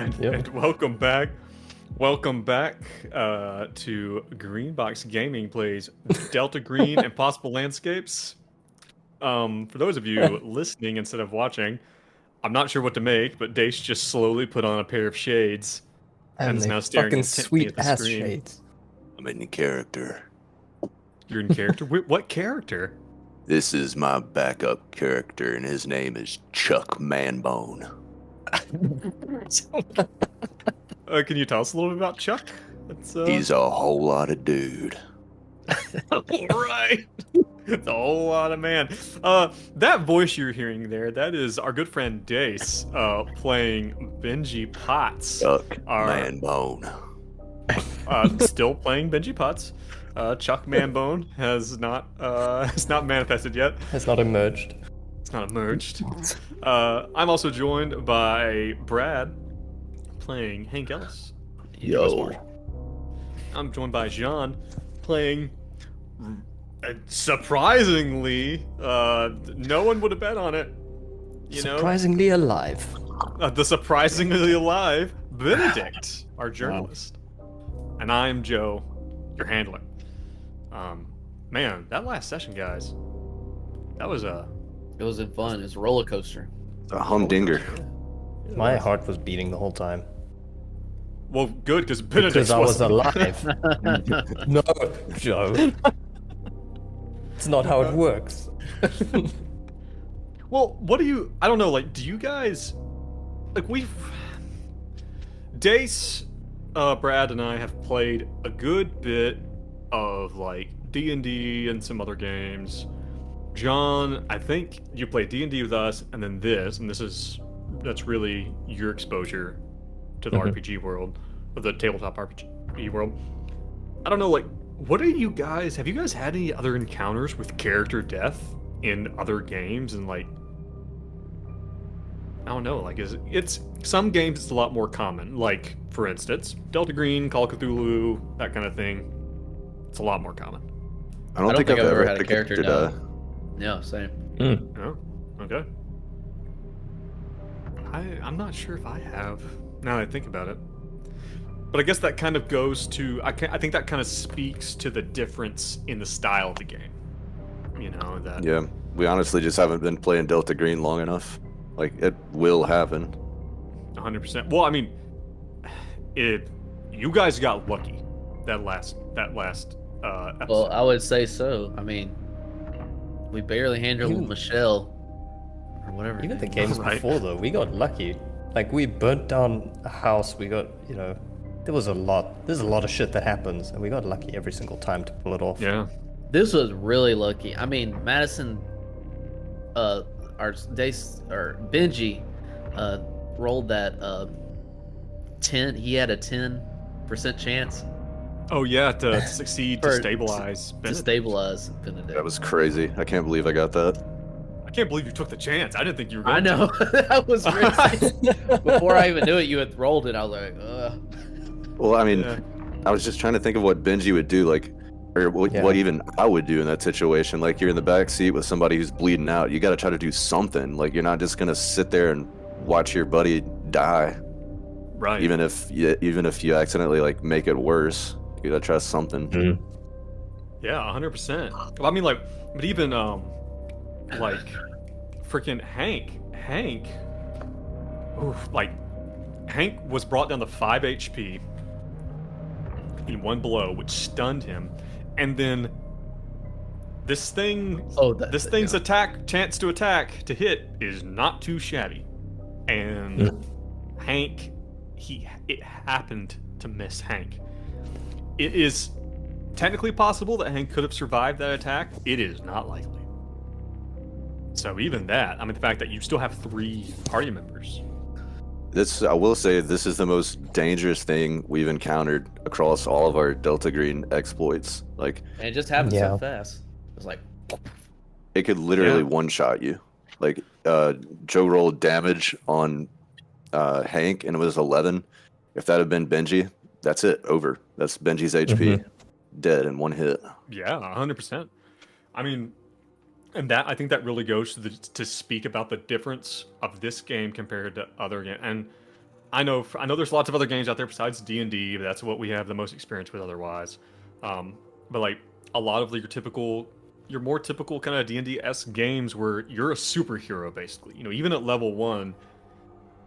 And welcome back. Welcome back to Greenbox Gaming plays Delta Green Impossible Landscapes. For those of you listening instead of watching, I'm not sure what to make, but Dace just slowly put on a pair of shades and is now staring fucking intently at the sweet-ass screen. shades. I'm in character. You're in character? What character? This is my backup character, and his name is Chuck Manbone. Can you tell us a little bit about Chuck? He's a whole lot of dude. Right. It's a whole lot of man. That voice you're hearing there, that is our good friend Dace playing Benji Potts. Chuck Manbone. Still playing Benji Potts. Chuck Manbone has not manifested yet. Has not emerged. It's not emerged. I'm also joined by Brad playing Hank Ellis. Yo. I'm joined by Jean playing surprisingly, no one would have bet on it. Surprisingly alive. The surprisingly alive Benedict, our journalist. And I'm Joe, your handler. Man, that last session, guys, that was It was fun. It was a roller coaster. A humdinger. My heart was beating the whole time. Well, good, because Benedict Because I was alive. No, Joe. It's not how it works. Well, what do you... I don't know, like, do you guys... Like, Dace, Brad, and I have played a good bit of, like, D&D and some other games. John, I think you played D&D with us, and then that's really your exposure to the RPG world, or the tabletop RPG world. I don't know, like, have you guys had any other encounters with character death in other games? And, like, I don't know, like, it's some games it's a lot more common. Like, for instance, Delta Green, Call of Cthulhu, that kind of thing. It's a lot more common. I don't think I've ever had a character die. Yeah, same. Oh, okay. I'm not sure if I have, now that I think about it. But I guess that kind of goes to... I think that kind of speaks to the difference in the style of the game. You know, that... Yeah, we honestly just haven't been playing Delta Green long enough. Like, it will happen. 100%. Well, I mean, you guys got lucky that last episode. Well, I would say so. I mean, we barely handled Michelle or whatever. Even the games Right. before, though, we got lucky. Like, we burnt down a house, we got, there's a lot of shit that happens, and we got lucky every single time to pull it off. Yeah. This was really lucky. I mean, Madison, Benji, rolled that 10. He had a 10% chance Oh, yeah, to succeed, to stabilize Benedict. to stabilize Benedict. That was crazy. I can't believe I got that. I can't believe you took the chance. I didn't think you were going I know. That was crazy. Before I even knew it, you had rolled it. I was like, ugh. Well, I mean, Yeah. I was just trying to think of what Benji would do, like, or what even I would do in that situation. Like, you're in the back seat with somebody who's bleeding out. You got to try to do something. Like, you're not just gonna sit there and watch your buddy die. Right. Even if you accidentally like make it worse, you gotta try something. Yeah, 100%. Well, I mean, like, but even, like, freaking Hank, oof, like, Hank was brought down to 5 HP in one blow, which stunned him, and then this thing's chance to attack, to hit, is not too shabby, and Hank, it happened to miss Hank. It is technically possible that Hank could have survived that attack. It is not likely. So even that, I mean, the fact that you still have 3 party members. I will say, this is the most dangerous thing we've encountered across all of our Delta Green exploits. Like, And it just happened so fast. It was like, it could literally one-shot you. Like, Joe rolled damage on Hank, and it was 11. If that had been Benji, that's it, over. That's Benji's HP, dead in one hit. Yeah, 100%. I mean, and that, I think that really goes to speak about the difference of this game compared to other games. And I know there's lots of other games out there besides D&D, but that's what we have the most experience with otherwise. But like a lot of your more typical kind of D&D-esque games where you're a superhero basically. You know, even at level 1,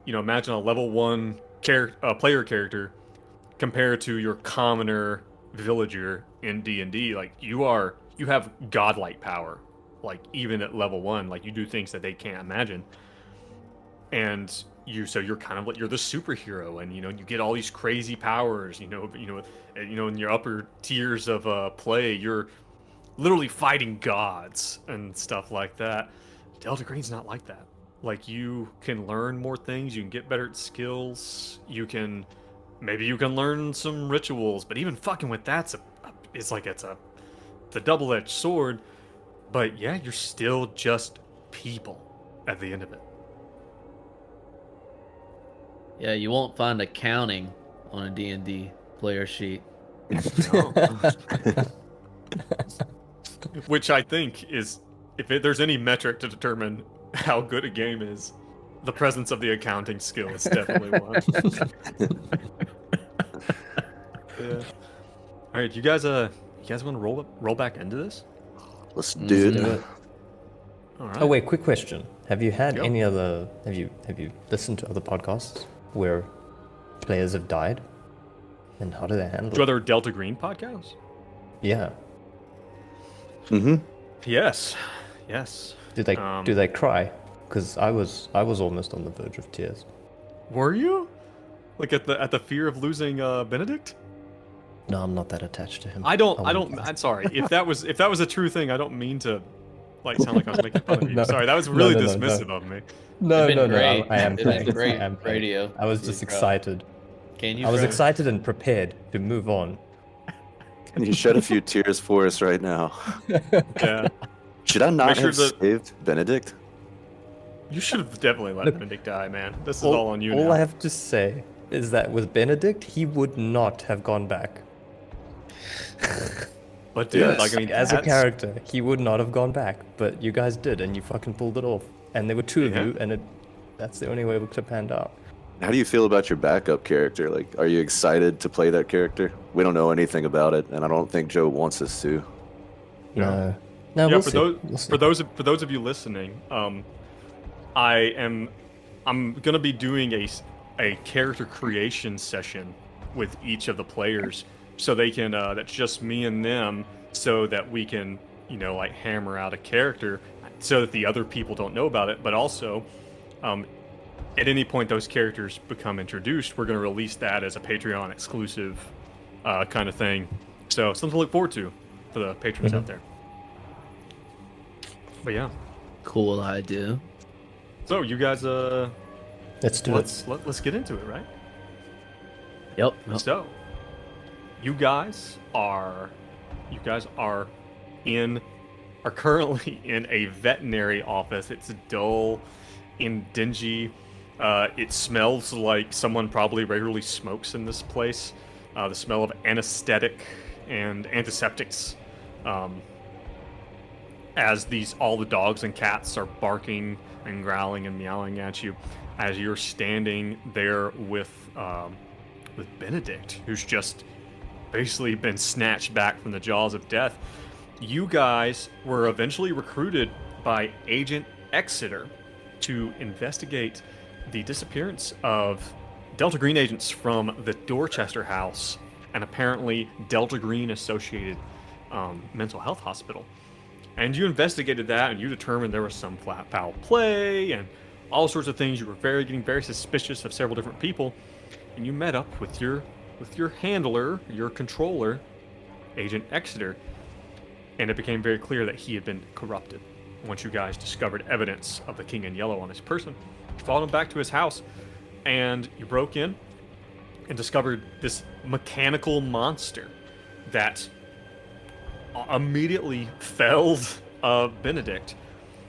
you know, imagine a level 1 player character compared to your commoner villager in D&D. Like you have godlike power. Like even at level 1, like you do things that they can't imagine. And you're kind of like you're the superhero, and you know you get all these crazy powers. You know in your upper tiers of play, you're literally fighting gods and stuff like that. Delta Green's not like that. Like you can learn more things, you can get better at skills, maybe you can learn some rituals, but even fucking with that's it's a double-edged sword. But yeah, you're still just people at the end of it. Yeah, you won't find accounting on a D&D player sheet. No. Which I think is, there's any metric to determine how good a game is, the presence of the accounting skill is definitely one. Yeah. All right, you guys want to roll back into this? Let's do it. All right. Oh wait, quick question. Have you had Yep. any other? Have you listened to other podcasts where players have died, and how do they handle Do it? other Delta Green podcasts? Yeah. Mm-hmm. Yes. Do they cry? Because I was almost on the verge of tears. Were you? Like at the fear of losing Benedict? No, I'm not that attached to him. I'm sorry. If that was a true thing, I don't mean to like sound like I was making fun of you. No. Sorry, that was really No. dismissive of me. No. It'd been great. I am It'd been playing. great I am playing. radio. I was just excited. Can you? I was bro? excited and prepared to move on. Can you shed a few tears for us right now? Yeah. Should I not Make sure have that- saved Benedict? You should have definitely let Look, Benedict die, man. This is all on you now. All I have to say is that with Benedict, he would not have gone back. But dude, Yes. like I mean, As a that's- character, he would not have gone back. But you guys did, and you fucking pulled it off. And there were two of Yeah. you, and that's the only way it could have panned out. How do you feel about your backup character? Like, are you excited to play that character? We don't know anything about it, and I don't think Joe wants us to. No, Yeah, we'll for see. those We'll see. for those of you listening, I'm gonna be doing a character creation session with each of the players, so they can that's just me and them, so that we can like hammer out a character, so that the other people don't know about it. But also, at any point those characters become introduced, we're gonna release that as a Patreon exclusive kind of thing. So something to look forward to for the patrons out there. But yeah. Cool idea. So you guys, Let's do it. let's get into it, right? Yep. So, you guys are currently in a veterinary office. It's dull and dingy. It smells like someone probably regularly smokes in this place. The smell of anesthetic and antiseptics. As all the dogs and cats are barking and growling and meowing at you, as you're standing there with Benedict, who's just basically been snatched back from the jaws of death. You guys were eventually recruited by Agent Exeter to investigate the disappearance of Delta Green agents from the Dorchester House, and apparently Delta Green associated mental health hospital. And you investigated that, and you determined there was some foul play and all sorts of things. You were getting very suspicious of several different people, and you met up with your handler, your controller, Agent Exeter, and it became very clear that he had been corrupted. Once you guys discovered evidence of the King in Yellow on his person, you followed him back to his house, and you broke in and discovered this mechanical monster that immediately felled Benedict.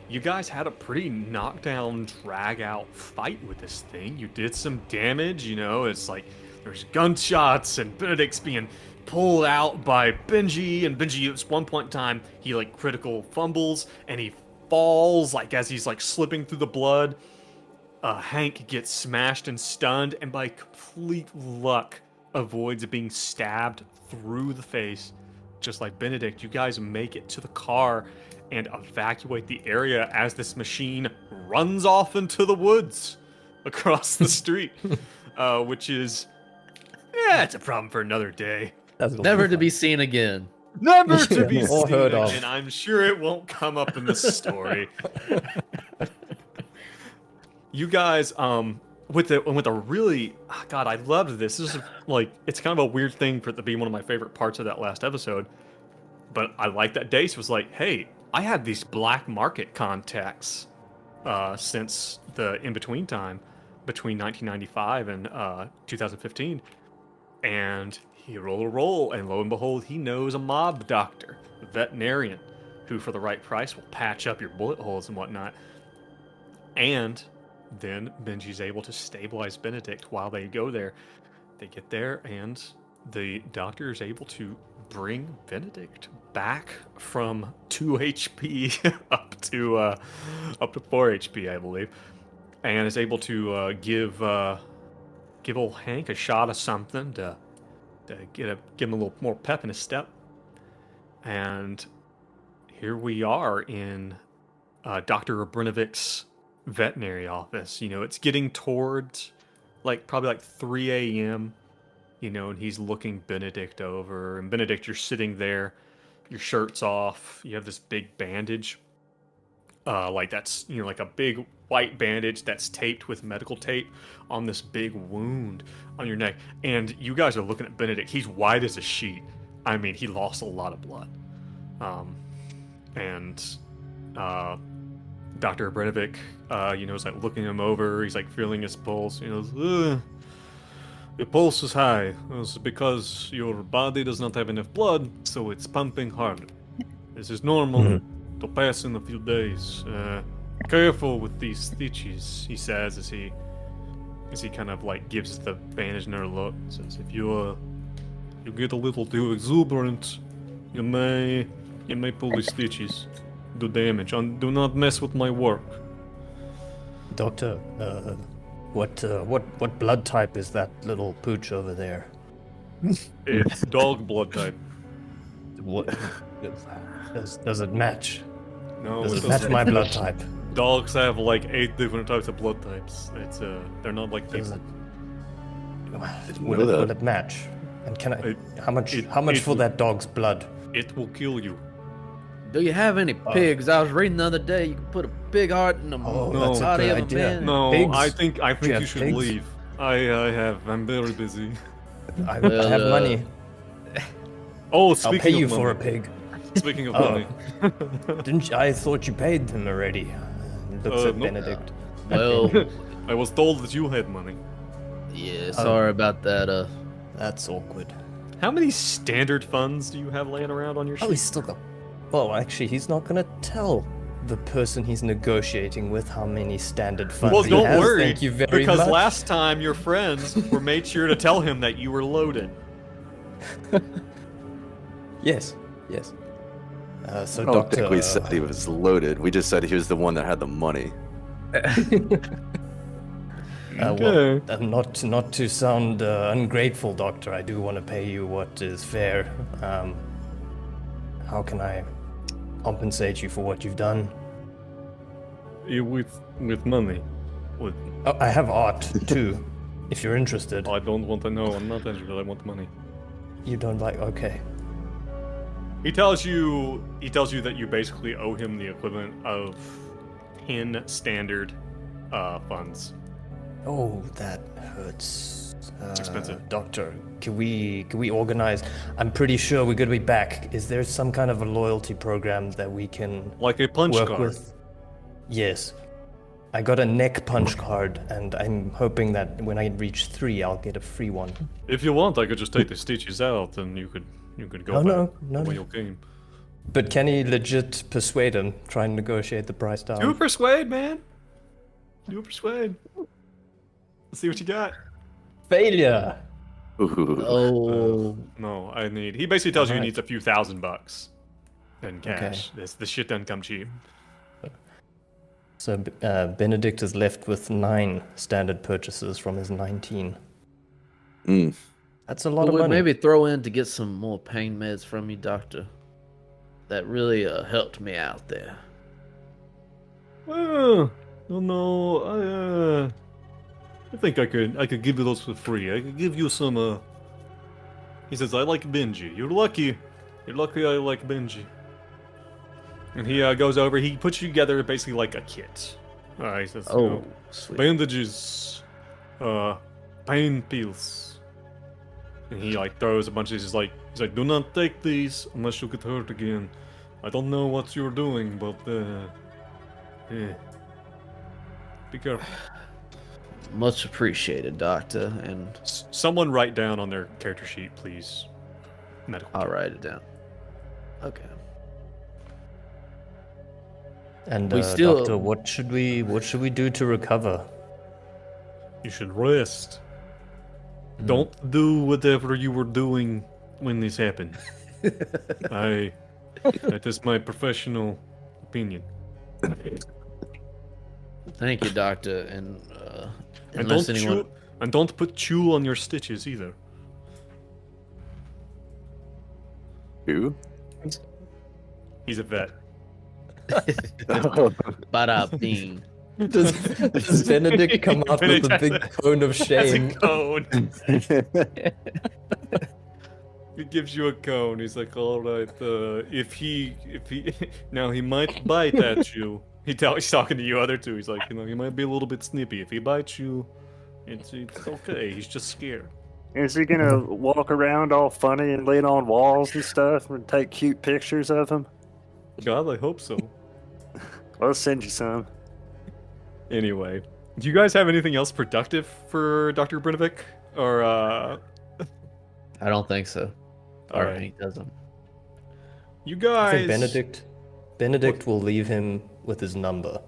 You guys had a pretty knockdown, drag-out fight with this thing. You did some damage, it's like there's gunshots and Benedict's being pulled out by Benji, and Benji at one point in time, he critical fumbles and he falls as he's slipping through the blood. Hank gets smashed and stunned, and by complete luck avoids being stabbed through the face. Just like Benedict, you guys make it to the car and evacuate the area as this machine runs off into the woods across the street, which is, it's a problem for another day. Never to be seen again. Never to be seen heard of. again. I'm sure it won't come up in the story. You guys, with a really, God, I loved this. This is like, it's kind of a weird thing for it to be one of my favorite parts of that last episode. But I like that Dace was like, hey, I had these black market contacts since the in-between time between 1995 and 2015. And he rolled a roll, and lo and behold, he knows a mob doctor, a veterinarian, who for the right price will patch up your bullet holes and whatnot. And then Benji's able to stabilize Benedict while they go there. They get there, and the doctor is able to bring Benedict back from 2 HP up to 4 HP, I believe, and is able to give old Hank a shot of something to give him a little more pep in his step. And here we are in Dr. Abrinovic's veterinary office. You know, it's getting towards probably 3 a.m., you know, and he's looking Benedict over. And Benedict, you're sitting there, your shirt's off, you have this big bandage. That's, you know, like a big white bandage that's taped with medical tape on this big wound on your neck. And you guys are looking at Benedict. He's white as a sheet. I mean, he lost a lot of blood. Dr. Abrinovic, you know, is like looking him over. He's like feeling his pulse. You know, your pulse is high. It's because your body does not have enough blood, so it's pumping harder. This is normal to pass in a few days. Careful with these stitches, he says as he kind of like gives the bandage another look. Says, if you get a little too exuberant, you may pull the stitches, do damage. Do not mess with my work. Doctor, what blood type is that little pooch over there? It's dog blood type. What does it match? No, does it match my blood type? Dogs have like 8 different types of blood types. It's they're not like people. Will it match? And can I? How much for that dog's blood? It will kill you. Do you have any pigs? I was reading the other day. You can put a pig heart in the body of a man. No, pigs? I think you should pigs? leave. I'm very busy. I have money. Oh, I'll speaking pay you of for a money. pig. Speaking of money. Didn't you? I thought you paid them already. Looks at no. Benedict. Well, I was told that you had money. yeah, sorry about that. That's awkward. How many standard funds do you have laying around on your Oh, sheet? he's still got. Well, actually, he's not gonna tell the person he's negotiating with how many standard funds Well, he don't has. worry, Thank you very because much. last time your friends made sure to tell him that you were loaded. Yes. So I don't Doctor, think we said he was loaded. We just said he was the one that had the money. well, not to sound ungrateful, Doctor, I do want to pay you what is fair. How can I compensate you for what you've done? With money. With, Oh, I have art too, if you're interested. I don't want to know. I'm not interested. I want money. You don't like? Okay. He tells you that you basically owe him the equivalent of 10 standard funds. Oh, that hurts. It's expensive. Doctor, can we organize? I'm pretty sure we're gonna be back. Is there some kind of a loyalty program that we can Like a punch work card. with? Yes. I got a neck punch card, and I'm hoping that when I reach 3, I'll get a free one. If you want, I could just take the stitches out, and you could go No, back no. the way you came. But can he legit persuade him? Try and negotiate the price down. Do a persuade, man. Do a persuade. Let's see what you got. Failure. Ooh. Oh, No, he basically tells you he Alright. needs a few $1,000 in cash. This shit doesn't come cheap. So Benedict is left with 9 standard purchases from his 19. That's a lot of money. Maybe throw in to get some more pain meds from you, Doctor. That really helped me out there. Well, no, I think I could give you those for free. I could give you some. He says, I like Benji. You're lucky. You're lucky I like Benji. And he goes over. He puts you together basically like a kit. He says, sweet. Bandages, pain pills. And he like throws a bunch of these. He's like, do not take these unless you get hurt again. I don't know what you're doing, but be careful. Much appreciated, Doctor. And someone write down on their character sheet, please. Medical. I'll write it down. Okay. And Doctor, what should we do to recover? You should rest. Don't do whatever you were doing when this happened. That is my professional opinion. Thank you, Doctor. And don't put chew on your stitches either. Who? He's a vet. Bada bing. Does Benedict come out with a big cone of shame? A cone. He gives you a cone. He's like, all right. If he now he might bite at you. He's talking to you other two. He's like, he might be a little bit snippy. If he bites you, it's okay. He's just scared. Is he gonna walk around all funny and lean on walls and stuff and take cute pictures of him? God, I hope so. I'll send you some. Anyway, do you guys have anything else productive for Dr. Brinovic? Or, I don't think so. All right. He doesn't. You guys... I think Benedict will leave him with his number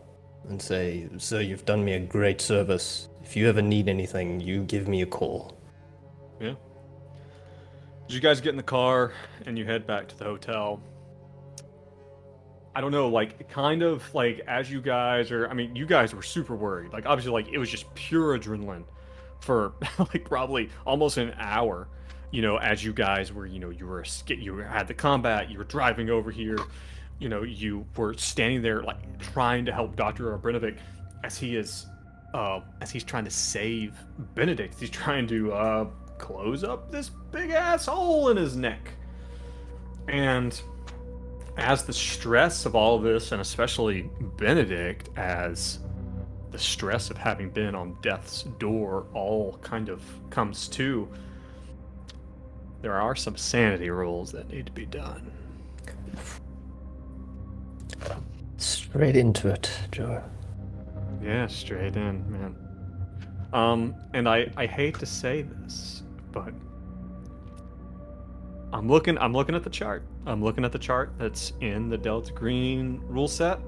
and say, sir, you've done me a great service. If you ever need anything, you give me a call. Yeah. Did you guys get in the car and you head back to the hotel? I don't know, kind of as you guys are, you guys were super worried. Obviously, it was just pure adrenaline for, probably almost an hour, as you guys were, you had the combat, you were driving over here, you were standing there, trying to help Dr. Brinovic as he's trying to save Benedict. He's trying to, close up this big-ass hole in his neck. And... as the stress of all of this, and especially Benedict, as the stress of having been on death's door all kind of comes to, there are some sanity rules that need to be done. Straight into it, Joe. Yeah, straight in, man. And I hate to say this, but I'm looking at the chart. I'm looking at the chart that's in the Delta Green rule set.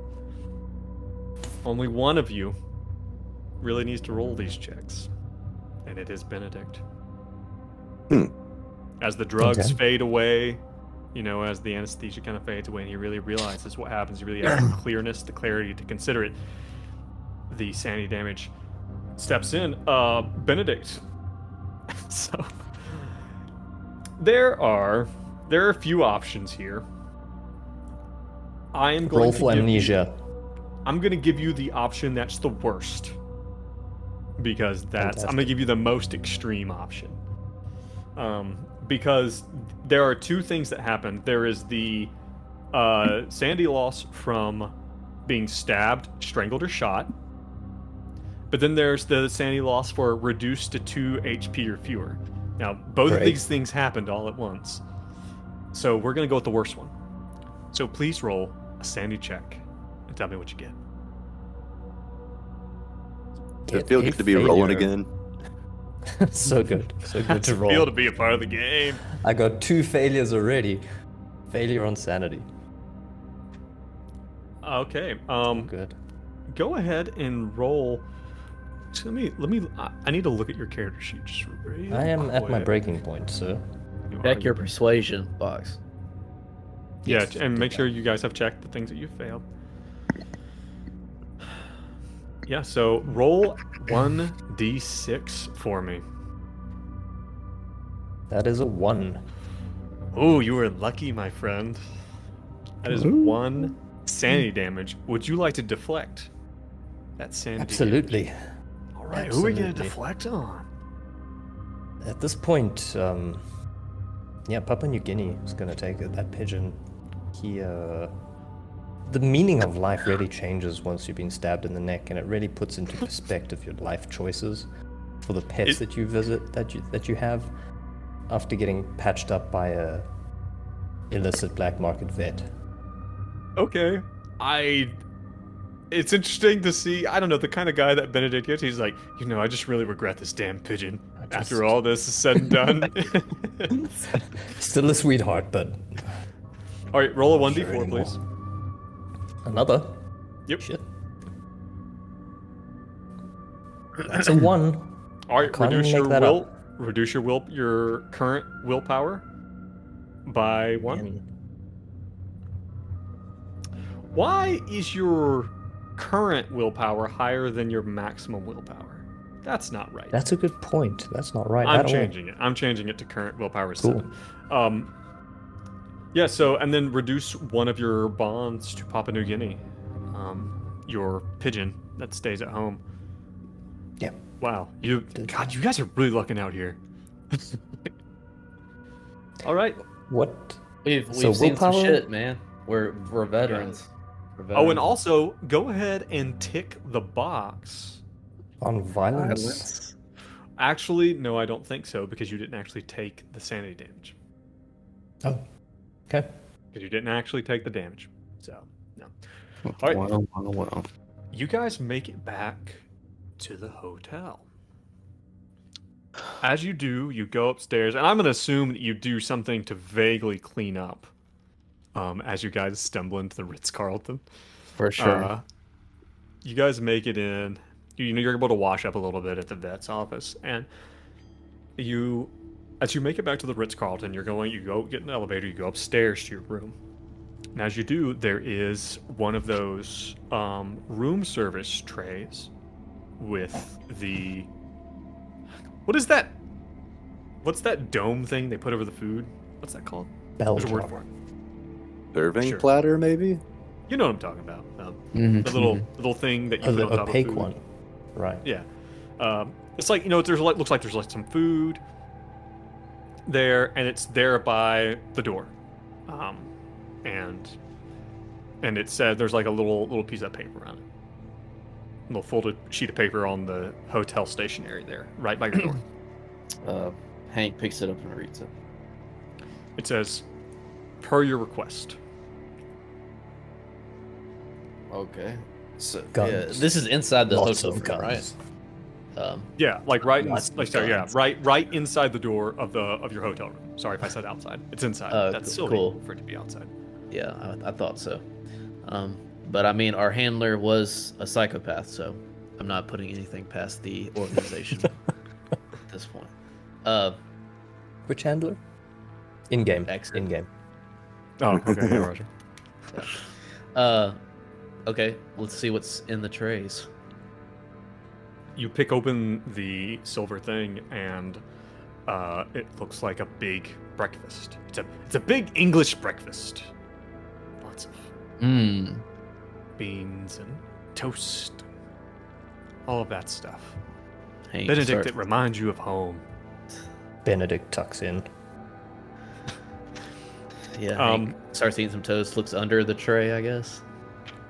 Only one of you really needs to roll these checks, and it is Benedict. As the drugs fade away, as the anesthesia kind of fades away, and he really realizes what happens, he really has the clarity to consider it. The sanity damage steps in. Benedict. So there are a few options here. I am going roll to for amnesia. I'm going to give you the option that's the worst, because I'm going to give you the most extreme option. Because there are two things that happen. There is the sanity loss from being stabbed, strangled, or shot. But then there's the sanity loss for reduced to 2 HP or fewer. Now, both of these things happened all at once. So we're going to go with the worst one. So please roll a sanity check and tell me what you get. Does it feel good to be rolling again? So good. So good to roll. Feel to be a part of the game. I got 2 failures already. Failure on sanity. Okay. Good. Go ahead and roll. Just let me. I need to look at your character sheet. Just real I am at my quick. breaking point, sir. Check your persuasion box. Yeah, and make sure you guys have checked the things that you failed. Yeah, so roll 1d6 for me. That is a 1. Oh, you were lucky, my friend. That is 1 sanity damage. Would you like to deflect that sanity Absolutely. damage? All right, who are we going to deflect on? At this point, Papua New Guinea is going to take it. That pigeon, the meaning of life really changes once you've been stabbed in the neck, and it really puts into perspective your life choices for the pets that you visit, that you have, after getting patched up by a illicit black market vet. Okay. It's interesting to see, I don't know, the kind of guy that Benedict is. He's like, I just really regret this damn pigeon after all this is said and done. Still a sweetheart, but... All right, roll a 1d4, please. Another? Yep. Shit. That's a 1. All right, reduce your current willpower by 1. Why is your current willpower higher than your maximum willpower? That's not right. That's a good point. That's not right. I'm changing it. I'm changing it to current willpower 7. Yeah, so, and then reduce one of your bonds to Papua New Guinea. Your pigeon that stays at home. Yeah. Wow. You guys are really lucking out here. All right. What? We've seen some shit, man. We're veterans. Oh, and also, go ahead and tick the box. On violence? Actually, no, I don't think so, because you didn't actually take the sanity damage. Oh, okay. Because you didn't actually take the damage. So, no. All right. Well. You guys make it back to the hotel. As you do, you go upstairs, and I'm going to assume that you do something to vaguely clean up as you guys stumble into the Ritz-Carlton. For sure. You guys make it in. You're able to wash up a little bit at the vet's office, and as you make it back to the Ritz-Carlton, you go get in the elevator, you go upstairs to your room. And as you do, there is one of those room service trays with the... What is that? What's that dome thing they put over the food? What's that called? There's a word for it. Serving platter, maybe? You know what I'm talking about. The little thing that you put on top of food. The opaque one. Right. Yeah. It's like, looks like there's like some food there, and it's there by the door. And it said there's like a little piece of paper on it. A little folded sheet of paper on the hotel stationery there, right by your door. Hank picks it up and reads it. It says, per your request. Okay. So guns. This is inside the Lots hotel of guns. right? Yeah, like right inside the door of your hotel room. Sorry if I said outside. It's inside. That's still cool for it to be outside. Yeah, I thought so. But I mean, our handler was a psychopath, so I'm not putting anything past the organization at this point. Which handler? In-game. Exit. In-game. Oh, okay, yeah, Roger. Yeah. Okay, let's see what's in the trays. You pick open the silver thing, and it looks like a big breakfast. It's a big English breakfast. Lots of beans and toast, and all of that stuff. Hank, Benedict, it reminds you of home. Benedict tucks in. Yeah, Hank starts eating some toast, looks under the tray, I guess.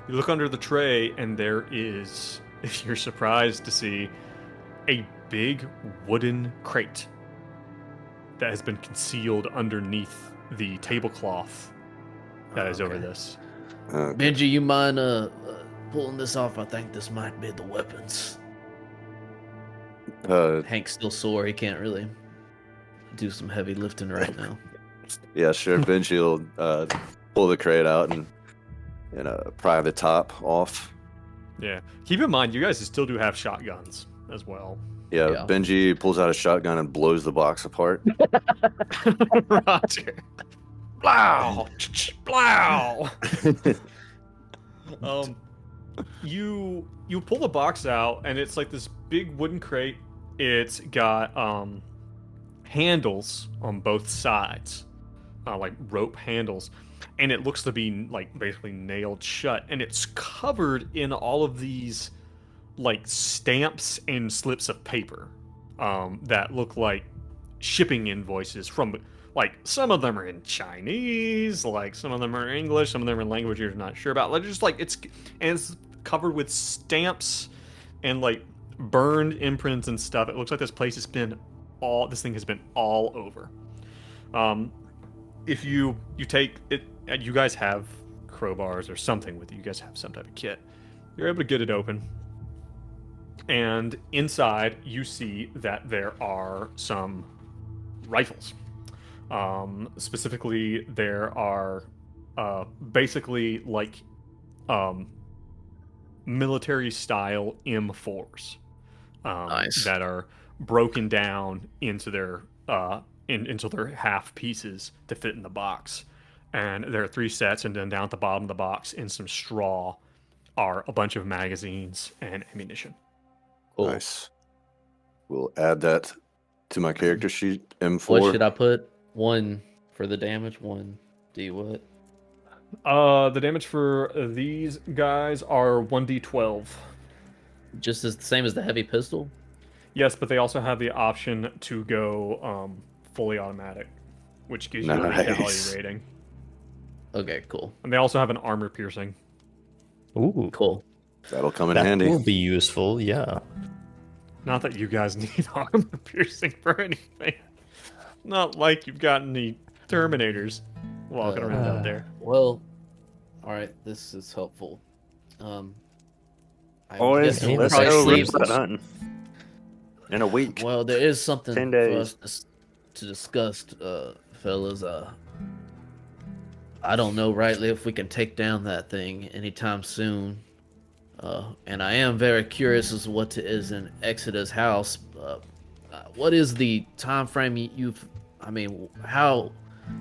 You look under the tray, and there is, you're surprised to see, a big wooden crate that has been concealed underneath the tablecloth that is over this. Benji, you mind pulling this off? I think this might be the weapons. Hank's still sore. He can't really do some heavy lifting right now. Yeah, sure. Benji will pull the crate out and pry the top off. Yeah. Keep in mind, you guys still do have shotguns as well. Yeah, Benji pulls out a shotgun and blows the box apart. Roger. Blow! Blow! you pull the box out, and it's like this big wooden crate. It's got handles on both sides, like rope handles, and it looks to be like basically nailed shut, and it's covered in all of these like stamps and slips of paper that look like shipping invoices from, like, some of them are in Chinese, like some of them are English, some of them are in language you're not sure about. Like, just like it's covered with stamps and like burned imprints and stuff. It looks like this place has been this thing has been all over. If you take it, you guys have crowbars or something with you. You guys have some type of kit. You're able to get it open. And inside, you see that there are some rifles. Specifically, there are basically like military-style M4s Nice. that are broken down into their into their half pieces to fit in the box. And there are 3 sets, and then down at the bottom of the box, in some straw, are a bunch of magazines and ammunition. Cool. Nice. We'll add that to my character sheet. M4. What should I put? 1 for the damage, 1 D what? The damage for these guys are 1d12. Just as the same as the heavy pistol? Yes, but they also have the option to go fully automatic, which gives you a Nice. vitality rating. Okay, cool. And they also have an armor piercing. Ooh, Cool. That'll come in that handy. will be useful. Yeah. Not that you guys need armor piercing for anything. Not like you've got any Terminators walking around out there. Well, alright, this is helpful. I Boys, guess we'll let's probably go sleep. river hunting in a week. Well, there is something 10 for days. us to discuss, fellas. I don't know rightly if we can take down that thing anytime soon. And I am very curious as to what is in Exeter's house. What is the time frame how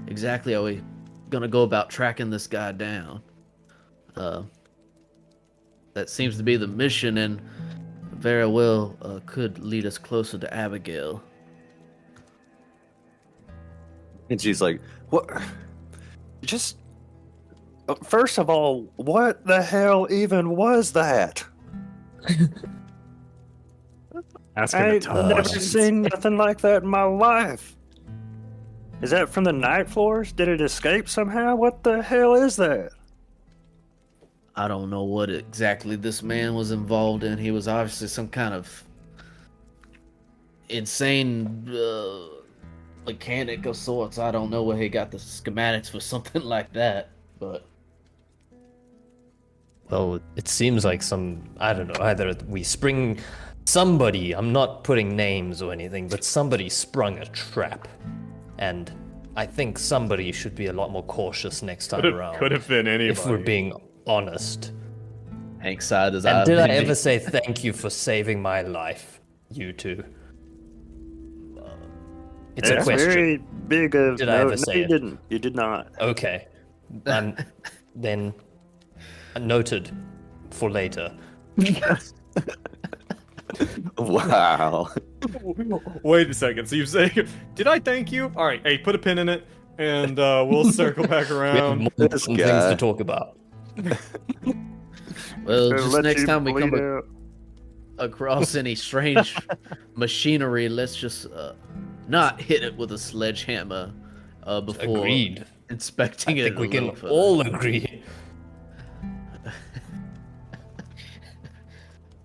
exactly are we gonna go about tracking this guy down? That seems to be the mission, and very well could lead us closer to Abigail. And she's like, "What? Just first of all, what the hell even was that? Asking I a ain't ton of never questions. seen nothing like that in my life. Is that from the night floors? Did it escape somehow? What the hell is that? I don't know what exactly this man was involved in. He was obviously some kind of insane mechanic of sorts. I don't know where he got the schematics for something like that, but Well, it seems like I don't know, either somebody, I'm not putting names or anything, but somebody sprung a trap. And I think somebody should be a lot more cautious next time around. Could have been anybody. If we're being honest. Hank sighed his And eyes. did I ever say thank you for saving my life, you two? It's a That's question. very big of Did I ever say you it? didn't. You did not. Okay. Then noted for later. wow." Wait a second. So you say, "Did I thank you?" All right. Hey, put a pin in it, and we'll circle back We have around. more This important things guy. to talk about. Well, Gonna just let next you time we come bleed out. across any strange machinery, let's just not hit it with a sledgehammer before Agreed. inspecting I it. think we a can little further. all agree.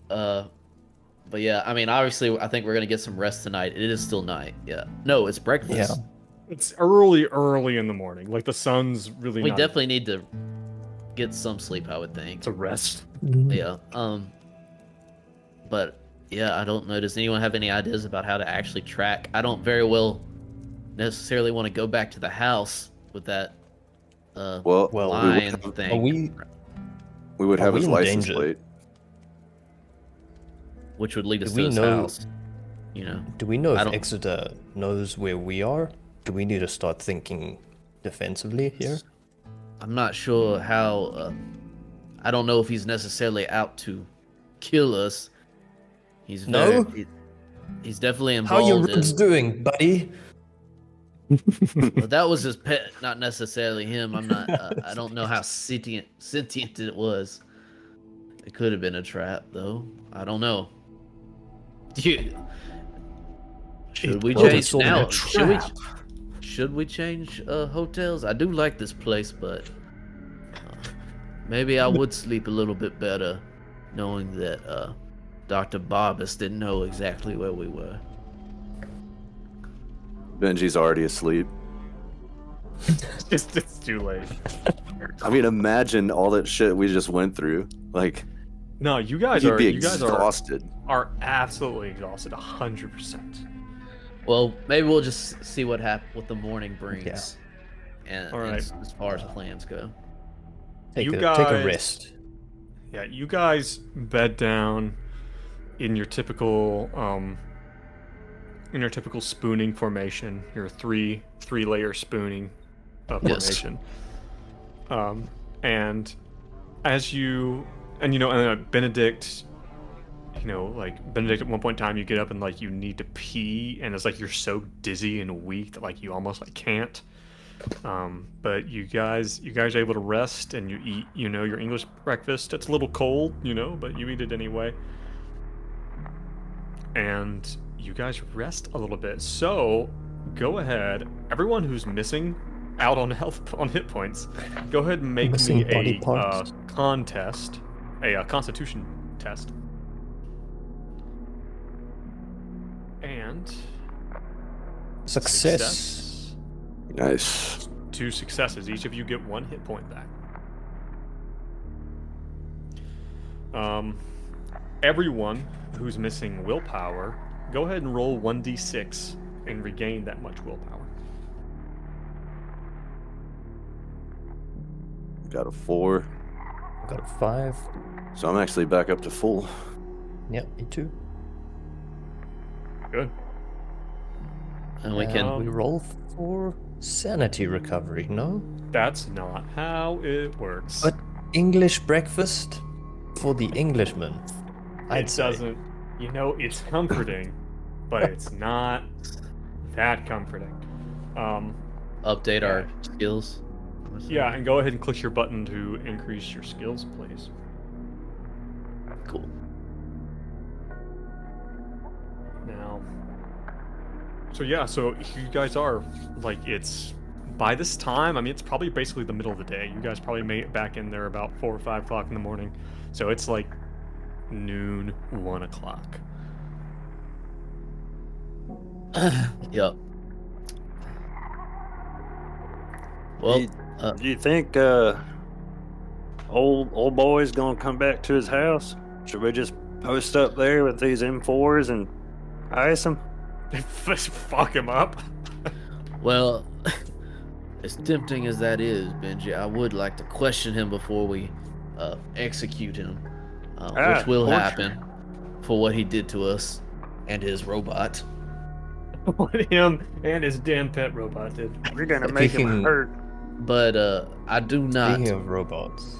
But yeah, I mean, obviously, I think we're gonna get some rest tonight. It is still night. Yeah. No, it's breakfast. Yeah. It's early in the morning. Like the sun's really. We not definitely need to get some sleep, I would think. to rest. Yeah. But yeah, I don't know. Does anyone have any ideas about how to actually track? I don't very well necessarily want to go back to the house with that Well, line thing. we would Are have we his in license danger? plate. Which would lead us Do to we his know- house. You know. Do we know I if don't- Exeter knows where we are? Do we need to start thinking defensively here? I'm not sure how. I don't know if he's necessarily out to kill us. He's he's definitely involved. How are your ribs doing, buddy? Well, that was his pet, not necessarily him. I'm not. I don't know how sentient it was. It could have been a trap, though. I don't know. Should we change now? Should we change hotels? I do like this place, but maybe I would sleep a little bit better, knowing that Dr. Barbas didn't know exactly where we were. Benji's already asleep. It's too late. I mean, imagine all that shit we just went through. Like, no, you guys you'd are be exhausted. Are absolutely exhausted, 100%. Well, maybe we'll just see what the morning brings. Yeah. And, all right. as far as plans go. Take a rest. Yeah, you guys bed down in your typical spooning formation, your three-layer spooning formation. And as you Benedict, Benedict at one point in time, you get up and like you need to pee, and it's like you're so dizzy and weak that like you almost like can't. But you guys are able to rest, and you eat your English breakfast. It's a little cold, but you eat it anyway. And you guys rest a little bit. So go ahead, everyone who's missing out on hit points, go ahead and make me a Constitution test. And success. Nice. 2 successes. Each of you get 1 hit point back. Everyone who's missing willpower, go ahead and roll 1d6 and regain that much willpower. Got a 4. Got a 5. So I'm actually back up to full. Yep, me too. Good. And we roll for sanity recovery, no? That's not how it works. But English breakfast for the Englishman. It doesn't. It's comforting, but it's not that comforting. Update our skills. Yeah, and go ahead and click your button to increase your skills, please. Cool. Now, so you guys are like, it's by this time. I mean, it's probably basically the middle of the day. You guys probably made it back in there about 4 or 5 o'clock in the morning. So it's like noon, 1 o'clock. Yep. Well, do you think old boy's gonna come back to his house? Should we just post up there with these M4s and ice him? Fuck him up. Well, as tempting as that is, Benji, I would like to question him before we execute him, which will happen for what he did to us and his robot. What him and his damn pet robot did. We're gonna make him hurt. But I do not. Speaking of robots,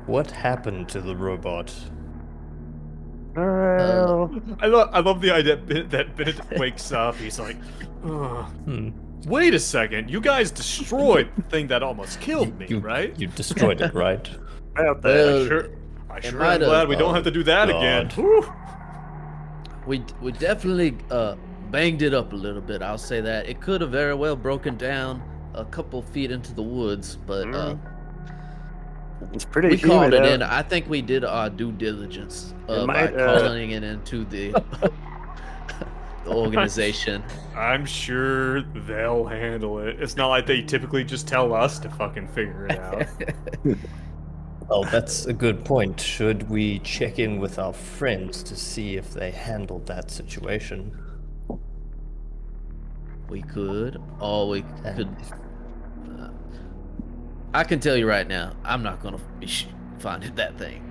what happened to the robot? I love the idea that Benedict wakes up. He's like, wait a second, you guys destroyed the thing that almost killed me, right? You destroyed it, right? About that. I sure am glad we don't have to do that again. We definitely banged it up a little bit. I'll say that. It could have very well broken down a couple feet into the woods, but it's pretty. We called it in. I think we did our due diligence by calling it into the organization. I'm sure they'll handle it. It's not like they typically just tell us to fucking figure it out. Well, that's a good point. Should we check in with our friends to see if they handled that situation? We could, or we could. I can tell you right now, I'm not gonna be finding that thing.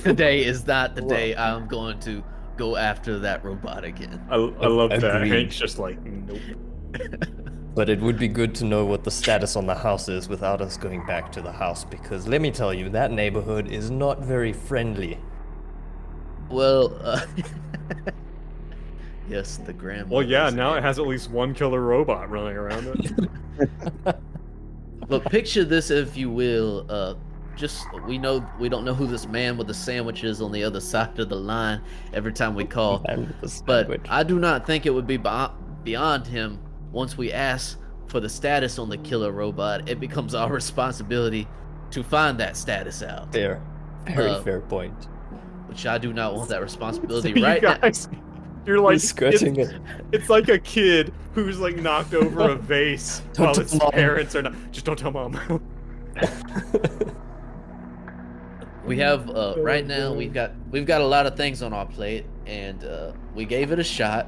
Today is not the day I'm going to go after that robot again. I love that. Hank's just like, nope. But it would be good to know what the status on the house is without us going back to the house, because let me tell you, that neighborhood is not very friendly. Well, yes, the grandma. Well, yeah, now it has at least one killer robot running around it. But picture this, if you will. We don't know who this man with the sandwich is on the other side of the line every time we call. But I do not think it would be beyond him. Once we ask for the status on the killer robot, it becomes our responsibility to find that status out. Fair. Very fair point. Which I do not want that responsibility So right you guys, now. You're like skirting it. It's like a kid who's like knocked over a vase while his parents are not. Just don't tell mom. We have right now we've got a lot of things on our plate, and we gave it a shot.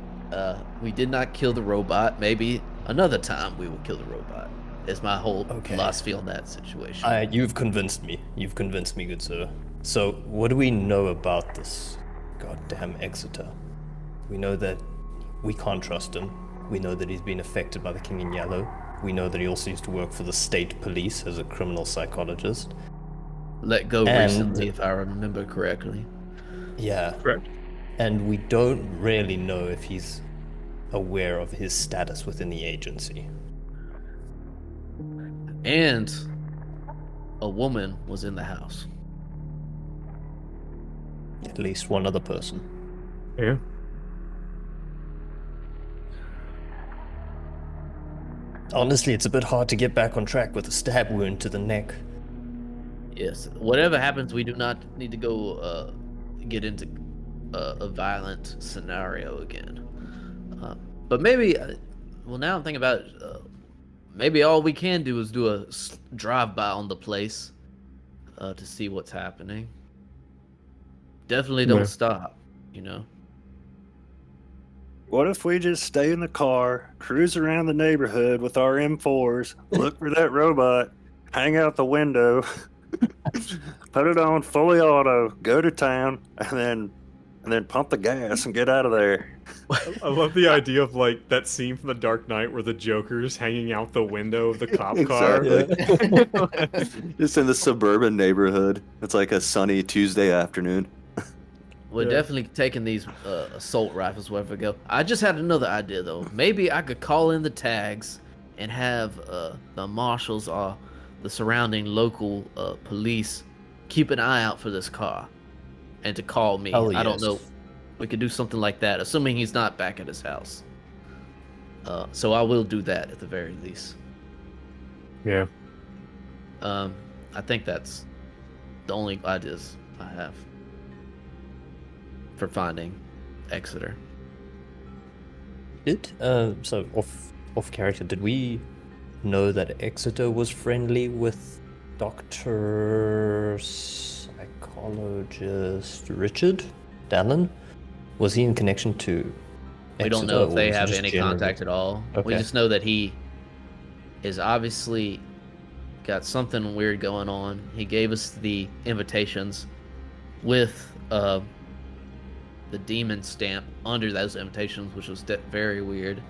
We did not kill the robot. Maybe another time we will kill the robot. Is my whole philosophy on that situation. You've convinced me. You've convinced me, good sir. So, what do we know about this goddamn Exeter? We know that we can't trust him. We know that he's been affected by the King in Yellow. We know that he also used to work for the state police as a criminal psychologist. Let go recently, if I remember correctly. Yeah. Correct. And we don't really know if he's aware of his status within the agency. And a woman was in the house. At least one other person. Yeah. Honestly, it's a bit hard to get back on track with a stab wound to the neck. Yes. Whatever happens, we do not need to go get into a violent scenario again. But maybe, well, now I'm thinking about maybe all we can do is do a drive-by on the place to see what's happening. Definitely don't stop, you know? What if we just stay in the car, cruise around the neighborhood with our M4s, look for that robot, hang out the window, put it on fully auto, go to town, and then pump the gas and get out of there? I love the idea of like that scene from The Dark Knight where the Joker's hanging out the window of the cop car. Exactly. Just in the suburban neighborhood. It's like a sunny Tuesday afternoon. We're definitely taking these assault rifles wherever we go. I just had another idea, though. Maybe I could call in the tags and have the marshals or the surrounding local police keep an eye out for this car and to call me. Oh, I don't yes. know. We could do something like that, assuming he's not back at his house. So I will do that at the very least. Yeah. I think that's the only ideas I have for finding Exeter. So off character, did we know that Exeter was friendly with Dr. Psychologist Richard Dallin? Was he in connection to Exeter? We don't know if they or was it have just any generally? contact at all. We Okay. just know that he is obviously got something weird going on. He gave us the invitations with the demon stamp under those invitations, which was very weird.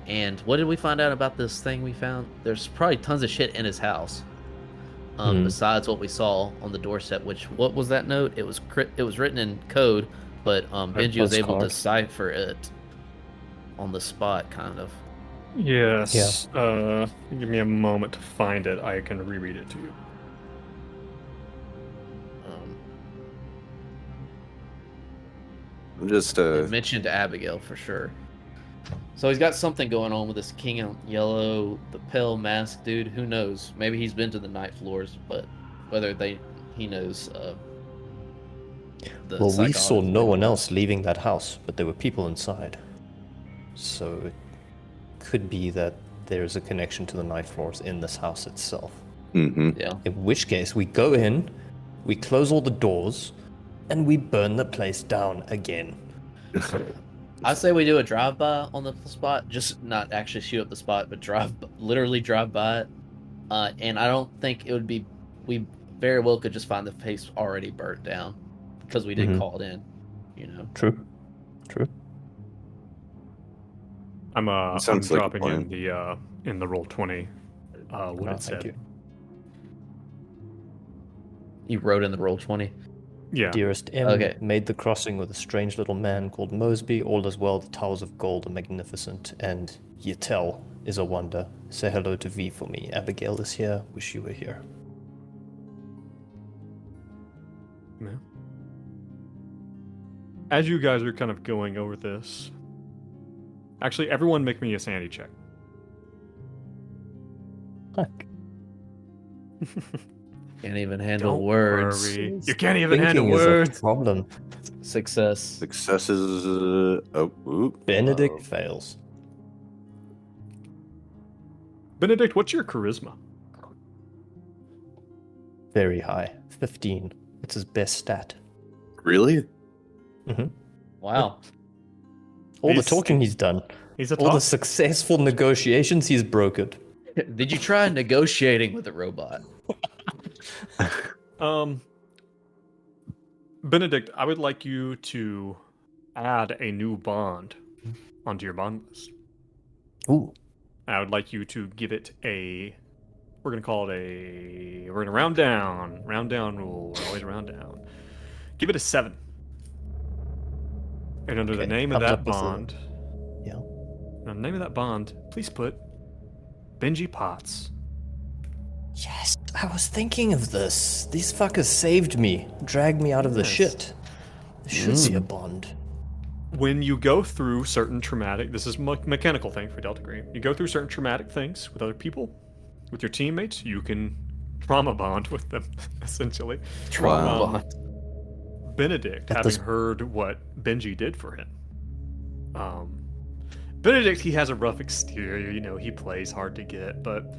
And what did we find out about this thing we found? There's probably tons of shit in his house, besides what we saw on the doorstep. What was that note? It was written in code, but Benji was able to decipher it on the spot, kind of. Yes. Yeah. Give me a moment to find it. I can reread it to you. Just It mentioned Abigail for sure. So he's got something going on with this King in Yellow, the pale mask dude. Who knows? Maybe he's been to the night floors, but whether he knows. Well, we saw no one else leaving that house, but there were people inside. So it could be that there's a connection to the night floors in this house itself. Mm-hmm. Yeah. In which case, we go in, we close all the doors, and we burn the place down again. I say we do a drive-by on the spot, just not actually shoot up the spot, but literally drive by it. And I don't think it would be. We very well could just find the place already burnt down because we didn't call it in. You know. True. I'm Sounds like a dropping in the roll 20 what No, it said. thank you. You wrote in the roll 20. Yeah. Dearest M, Okay. made the crossing with a strange little man called Mosby. All is well, the towers of gold are magnificent, and Yetel is a wonder. Say hello to V for me. Abigail is here. Wish you were here. Yeah. As you guys are kind of going over this, actually, everyone make me a sanity check. Fuck. Can't even handle Don't words. worry. You can't even handle Thinking is a words. problem. Success. Successes. Benedict fails. Benedict, what's your charisma? Very high. 15. It's his best stat. Really? Wow. All the He's- talking he's done. He's a All the talk. successful negotiations he's brokered. Did you try negotiating with a robot? Benedict, I would like you to add a new bond onto your bond list. Ooh. I would like you to give it a. We're gonna call it a. We're gonna round down. Round down rule. We're always round down. Give it a 7. And under the Okay, name of comes that up with a- bond, Yeah. under the name of that bond, please put Benji Potts. Yes, I was thinking of this. These fuckers saved me, dragged me out of the Yes. shit. There should be a bond. When you go through certain traumatic, this is mechanical thing for Delta Green. You go through certain traumatic things with other people, with your teammates. You can trauma bond with them, essentially. Wow. Bond. Benedict, At having this- heard what Benji did for him. Benedict, he has a rough exterior. You know, he plays hard to get, but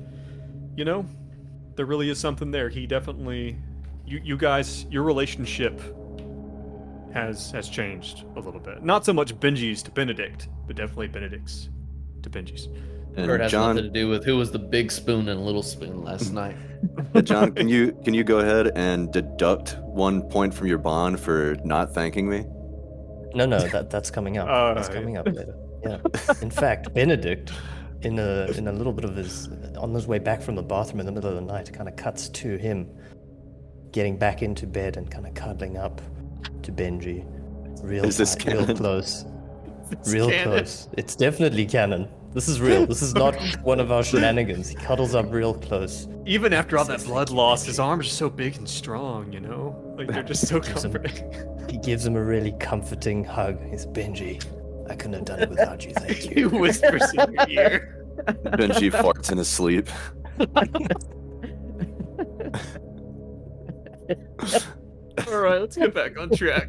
you know, there really is something there. He definitely, you guys, your relationship has changed a little bit. Not so much Benji's to Benedict, but definitely Benedict's to Benji's. And Or it has John, nothing to do with who was the big spoon and little spoon last night. John, can you go ahead and deduct 1 point from your bond for not thanking me? No, that's coming up. That's coming up later. Yeah. In fact, Benedict, in a little bit of his on his way back from the bathroom in the middle of the night, kind of cuts to him getting back into bed and kind of cuddling up to Benji. Real Is this tight, real canon? close. It's Real canon. close. It's definitely canon. This is real. This is not one of our shenanigans. He cuddles up real close. Even after all that blood loss, his arms are so big and strong, you know? Like, they're just so Gives him- comforting. He gives him a really comforting hug. He's Benji. I couldn't have done it without you. Thank He you. whispers in your ear. Benji farts in his sleep. All right, let's get back on track.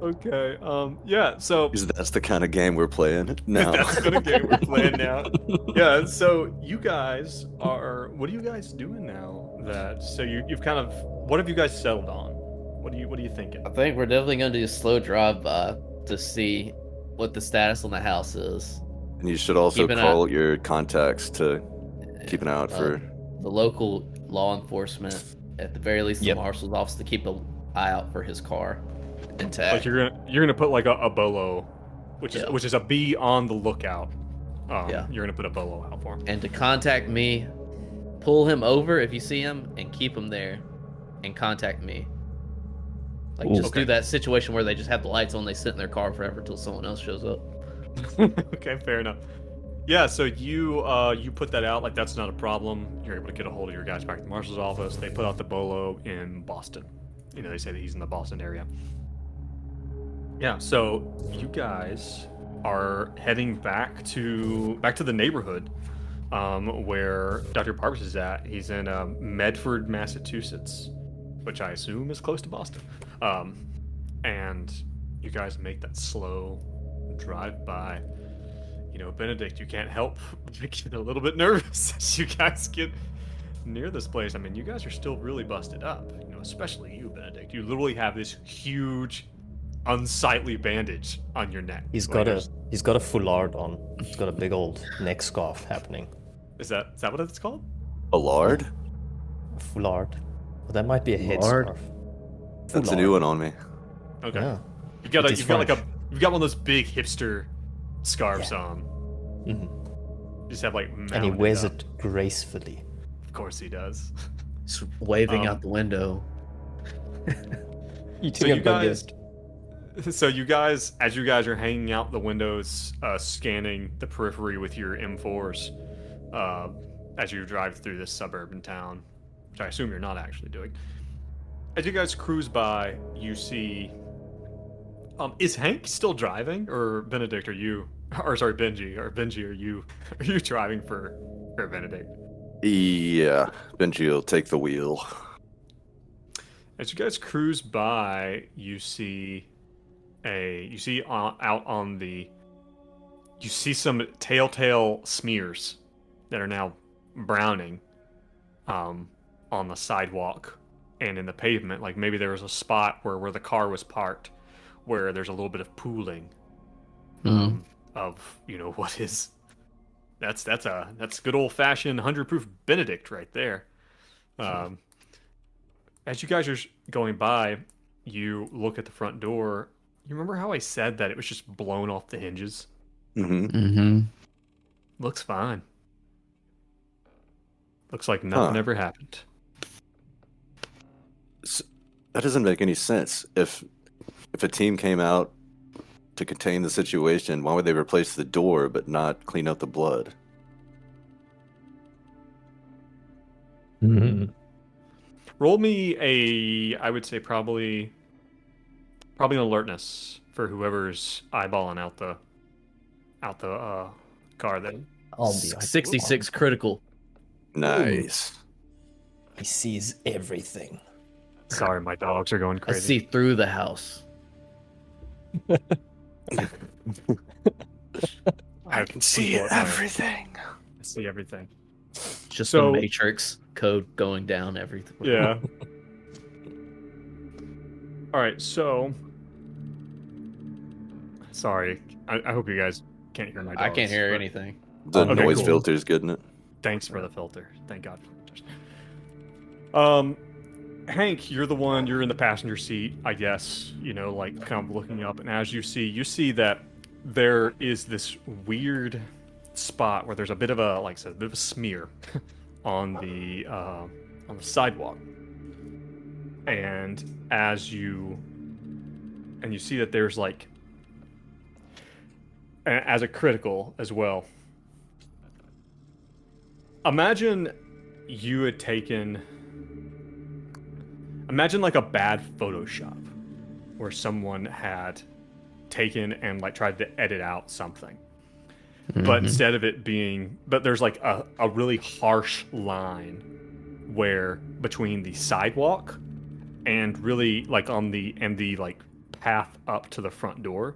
Okay. Yeah. So Because that's the kind of game we're playing now. that's the kind of game we're playing now. Yeah. So you guys are. What are you guys doing now? You've kind of. What have you guys settled on? What are you thinking? I think we're definitely going to do a slow drive by to see what the status on the house is. And you should also Keep an call your contacts to keep an eye out for. The local law enforcement, at the very least, Yep. the marshal's office, to keep an eye out for his car intact. Like you're gonna put like a bolo, which Yeah. is a be on the lookout. Yeah. You're gonna put a bolo out for him. And to contact me, pull him over if you see him, and keep him there, and contact me. Like, Ooh. just Okay. do that situation where they just have the lights on, they sit in their car forever till someone else shows up. Okay, fair enough. Yeah, so you put that out, like that's not a problem. You're able to get a hold of your guys back at the marshal's office. They put out the bolo in Boston. You know, they say that he's in the Boston area. Yeah, so you guys are heading back to the neighborhood where Dr. Barbas is at. He's in Medford, Massachusetts, which I assume is close to Boston. And you guys make that slow drive by. You know, Benedict, you can't help but get a little bit nervous as you guys get near this place. I mean, you guys are still really busted up. You know, especially you, Benedict. You literally have this huge, unsightly bandage on your neck. He's Like, got a foulard on. He's got a big old neck scarf happening. Is that what it's called? A lard? A foulard. Well, that might be a Foulard? headscarf. That's a new one on me. Okay. Yeah. You've got It is one French. of those big hipster scarves on. Mhm. You just have like And he mounted wears up. it gracefully. Of course he does. Just waving out the window. You So you guys, as you guys are hanging out the windows, scanning the periphery with your M4s, as you drive through this suburban town, which I assume you're not actually doing. As you guys cruise by, you see. Is Hank still driving, or Benedict? Are you, or sorry, Benji? Are you driving for Benedict? Yeah, Benji will take the wheel. As you guys cruise by, you see some telltale smears that are now browning on the sidewalk and in the pavement. Like maybe there was a spot where the car was parked where there's a little bit of pooling of what is that's good old fashioned 100-proof Benedict right there. As you guys are going by, you look at the front door. You remember how I said that it was just blown off the hinges? Mm-hmm. Looks fine. Looks like nothing ever happened. That doesn't make any sense. If a team came out to contain the situation, why would they replace the door but not clean up the blood? Mm-hmm. Roll me I would say probably an alertness for whoever's eyeballing out the car then. 66 critical. Nice. He sees everything. Sorry, my dogs are going I crazy. see through the house. I can see everything. I see everything. Just So- the Matrix code going down everything. Yeah. All right, so sorry. I hope you guys can't hear my dogs. I can't hear but anything. The Okay, noise cool. filter's good, isn't it? Thanks for the filter. Thank God for filters. Hank, you're in the passenger seat, I guess, like kind of looking up, and as you see that there is this weird spot where there's a bit of a, like I said, a bit of a smear on the sidewalk. And you see that there's like, as a critical as well. Imagine like a bad Photoshop where someone had taken and like tried to edit out something. But instead of it being, there's like a really harsh line where between the sidewalk and really like on the like path up to the front door,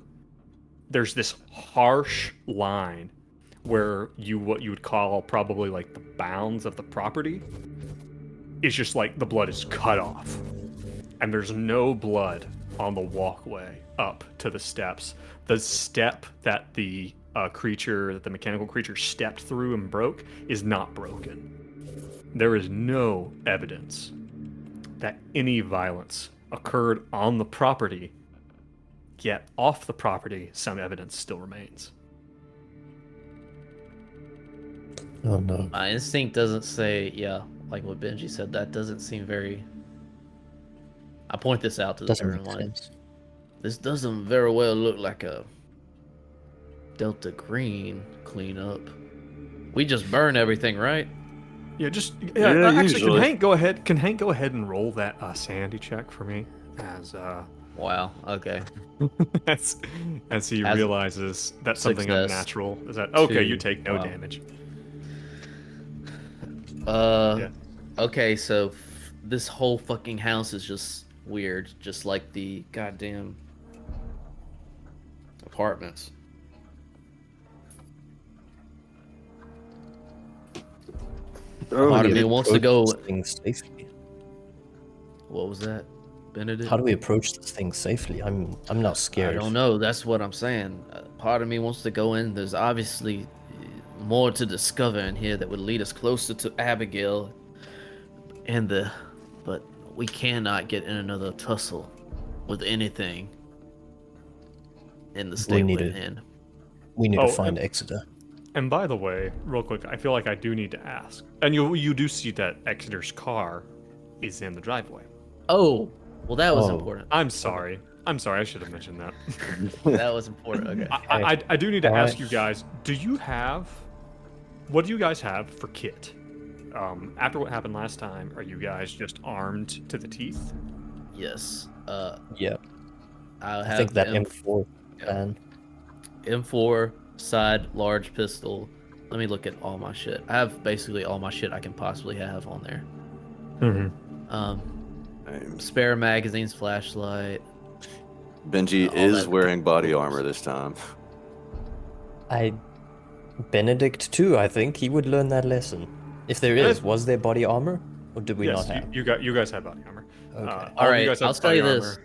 there's this harsh line where what you would call probably like the bounds of the property is just like the blood is cut off, and there's no blood on the walkway up to the steps. The step that the mechanical creature stepped through and broke is not broken. There is no evidence that any violence occurred on the property, yet off the property some evidence still remains. Oh no. My instinct doesn't say, like what Benji said, that doesn't seem very... I point this out to Doesn't make everyone. sense. This doesn't very well look like a Delta Green cleanup. We just burn everything, right? Yeah, actually, usually. Can Hank go ahead and roll that sanity check for me as Wow, okay. as he realizes that something Success. unnatural is that okay, 2. you take no Wow. damage. Okay, so this whole fucking house is just weird, just like the goddamn apartments. Part of me wants to go. This thing safely? What was that, Benedict? How do we approach this thing safely? I'm not scared. I don't know. That's what I'm saying. Part of me wants to go in. There's obviously more to discover in here that would lead us closer to Abigail but we cannot get in another tussle with anything in the state we're in. We need to find Exeter. And by the way, real quick, I feel like I do need to ask. And you do see that Exeter's car is in the driveway. Oh, well, that was important. I'm sorry. I should have mentioned that. That was important. Okay. I do need to ask you guys, what do you guys have for kit? After what happened last time, are you guys just armed to the teeth? Yes. Yeah. I think that M4 plan. M4 side large pistol. Let me look at all my shit. I have basically all my shit I can possibly have on there. Spare magazines, flashlight. Benji is wearing body armor this time. Benedict too. I think he would learn that lesson. If there is, was there body armor, or did we not have? You guys have body armor. Okay. All right. I'll tell you this.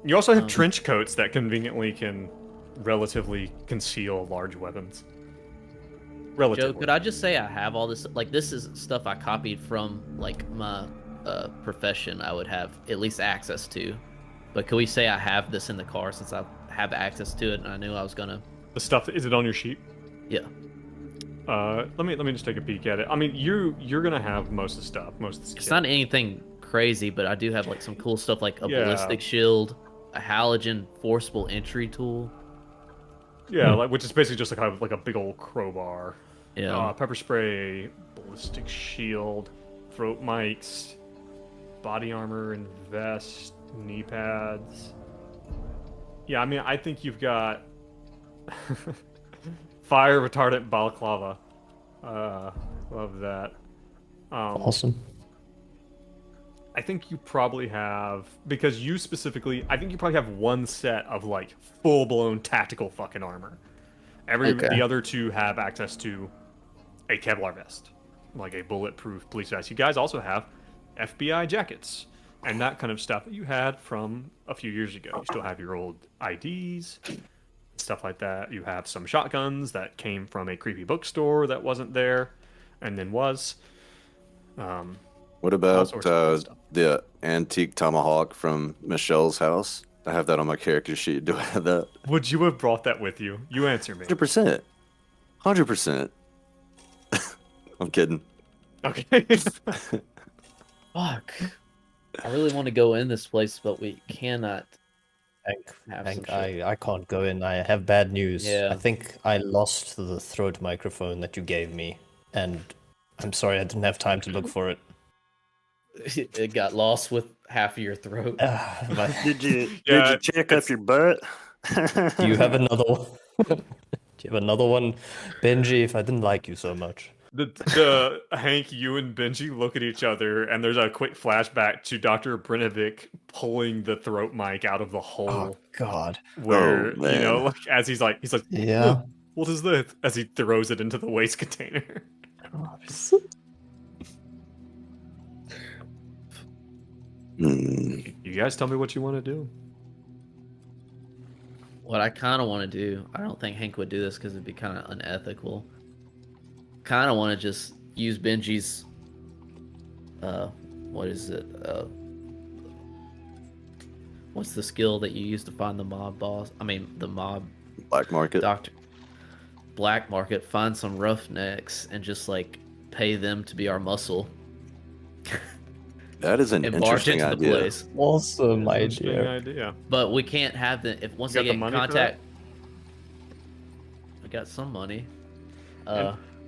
You also have trench coats that conveniently can relatively conceal large weapons. Relatively. Joe, could I just say I have all this? Like, this is stuff I copied from like my profession. I would have at least access to. But could we say I have this in the car since I have access to it and I knew I was gonna? The stuff, is it on your sheet? Yeah. Let me just take a peek at it. I mean, you're gonna have most of the stuff, most of the It's not anything crazy, but I do have like some cool stuff like a ballistic shield, a halogen forcible entry tool. Yeah, which is basically just like a big old crowbar. Yeah. Pepper spray, ballistic shield, throat mics, body armor and vest, knee pads. Yeah, I mean, I think you've got fire retardant balaclava. Love that. Awesome. I think you probably have, because you specifically, I think you probably have one set of like full-blown tactical fucking armor. The other two have access to a Kevlar vest, like a bulletproof police vest. You guys also have FBI jackets and that kind of stuff that you had from a few years ago. You still have your old IDs, stuff like that. You have some shotguns that came from a creepy bookstore that wasn't there, and then was. What about the antique tomahawk from Michelle's house? I have that on my character sheet. Do I have that? Would you have brought that with you? You answer me. 100%. 100%. I'm kidding. Okay. Fuck. I really want to go in this place, but we cannot. I can't go in. I have bad news. Yeah. I think I lost the throat microphone that you gave me, and I'm sorry I didn't have time to look for it. It got lost with half of your throat. Did you check up your butt? Do you have another one? Do you have another one, Benji? If I didn't like you so much. The Hank, you and Benji look at each other, and there's a quick flashback to Dr. Brinovic pulling the throat mic out of the hole. Oh God! Where like, as he's like, yeah. What is this? As he throws it into the waste container. You guys tell me what you want to do. What I kind of want to do, I don't think Hank would do this because it'd be kind of unethical. Kind of want to just use Benji's, what is it? What's the skill that you use to find the mob boss? I mean, the mob. Black market. Doctor. Black market. Find some roughnecks and just like pay them to be our muscle. That is an interesting idea. The place. Awesome idea. But we can't have the once they get contact. We got some money.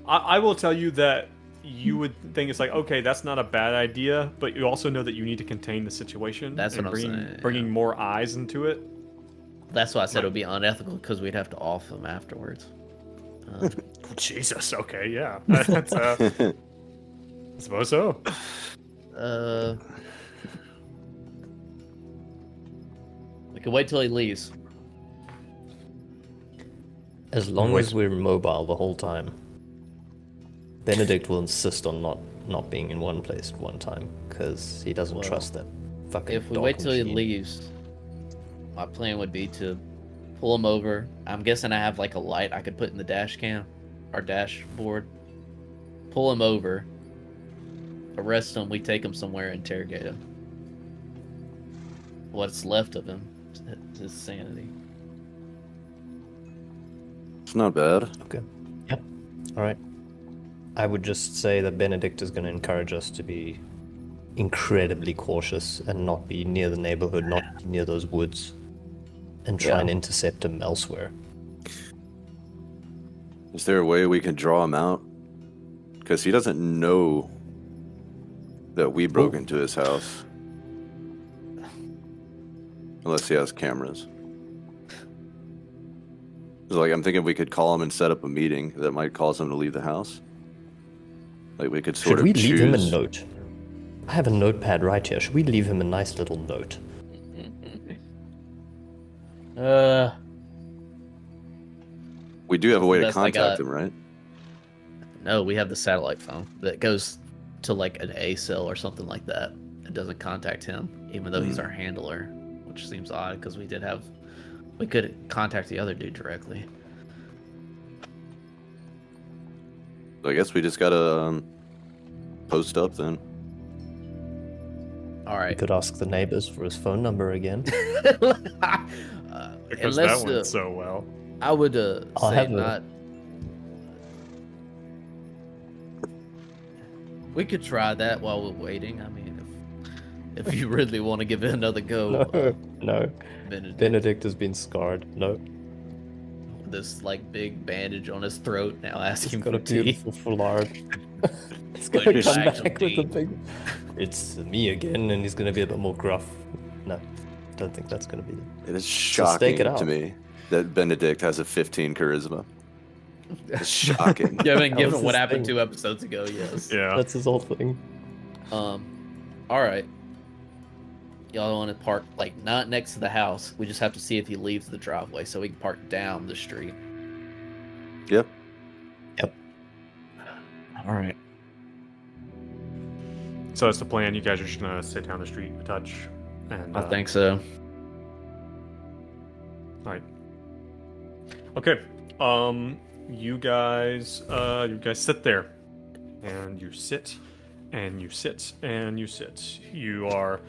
I will tell you that you would think it's like, okay, that's not a bad idea, but you also know that you need to contain the situation. That's what I'm saying. Bringing more eyes into it. That's why I said it would be unethical because we'd have to off them afterwards. Jesus. Okay. Yeah. That's. I suppose so. We can wait till he leaves. As long as we're mobile the whole time. Benedict will insist on not being in one place at one time because he doesn't trust that fucking. If we wait till he leaves, my plan would be to pull him over. I'm guessing I have like a light I could put in the dash cam, our dashboard. Pull him over. Arrest him. We take him somewhere, interrogate him. What's left of him, his sanity. It's not bad. Okay. Yep. All right. I would just say that Benedict is going to encourage us to be incredibly cautious and not be near the neighborhood, not near those woods, and try and intercept him elsewhere. Is there a way we can draw him out? Because he doesn't know that we broke into his house. Unless he has cameras. So, like, I'm thinking we could call him and set up a meeting that might cause him to leave the house. Like, we could sort Should we of leave him a choose- note? I have a notepad right here. Should we leave him a nice little note? We do have a way to That's like contact him, right? No, we have the satellite phone that goes to like an A cell or something like that. It doesn't contact him, even though he's our handler, which seems odd because we could contact the other dude directly. I guess we just gotta post up then. All We right. could ask the neighbors for his phone number again. Because Unless, that went so well. I would I'll say have not. We could try that while we're waiting. I mean, if you really want to give it another go. No. Benedict has been scarred. No. This like big bandage on his throat now, asking He's got for a tea. beautiful foulard. He's Like, gonna come bags of back with a tea. big. It's me again, and he's gonna be a bit more gruff. No, don't think that's gonna be it. It is So stake shocking it out. to me that Benedict has a 15 charisma. It's shocking. Yeah, I mean, That given was what his happened thing. 2 episodes ago, yes. Yeah. That's his whole thing. All right. Y'all want to park like not next to the house. We just have to see if he leaves the driveway, so we can park down the street. Yep. All right. So that's the plan. You guys are just gonna sit down the street a touch, and I think so. All right. Okay. You guys sit there, and you sit, and you sit, and you sit. You're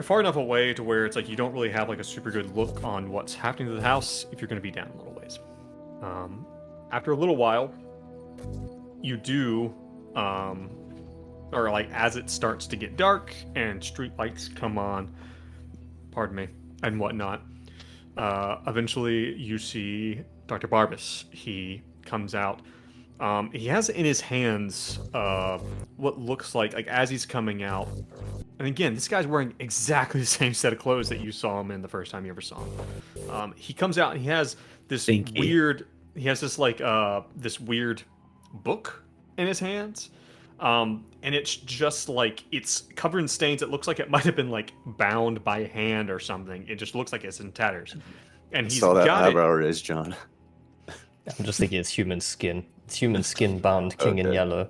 far enough away to where it's like you don't really have like a super good look on what's happening to the house if you're going to be down a little ways. After a little while, you do, or like as it starts to get dark and street lights come on, pardon me, and whatnot, eventually you see Dr. Barbas. He comes out. He has in his hands what looks like as he's coming out. And again, this guy's wearing exactly the same set of clothes that you saw him in the first time you ever saw him. He comes out and he has this weird. He has this this weird book in his hands. And it's just like it's covered in stains. It looks like it might have been like bound by hand or something. It just looks like it's in tatters. And he's Saw that got it. eyebrow raise, John. I'm just thinking it's human skin. It's human skin bound, king in Okay. yellow.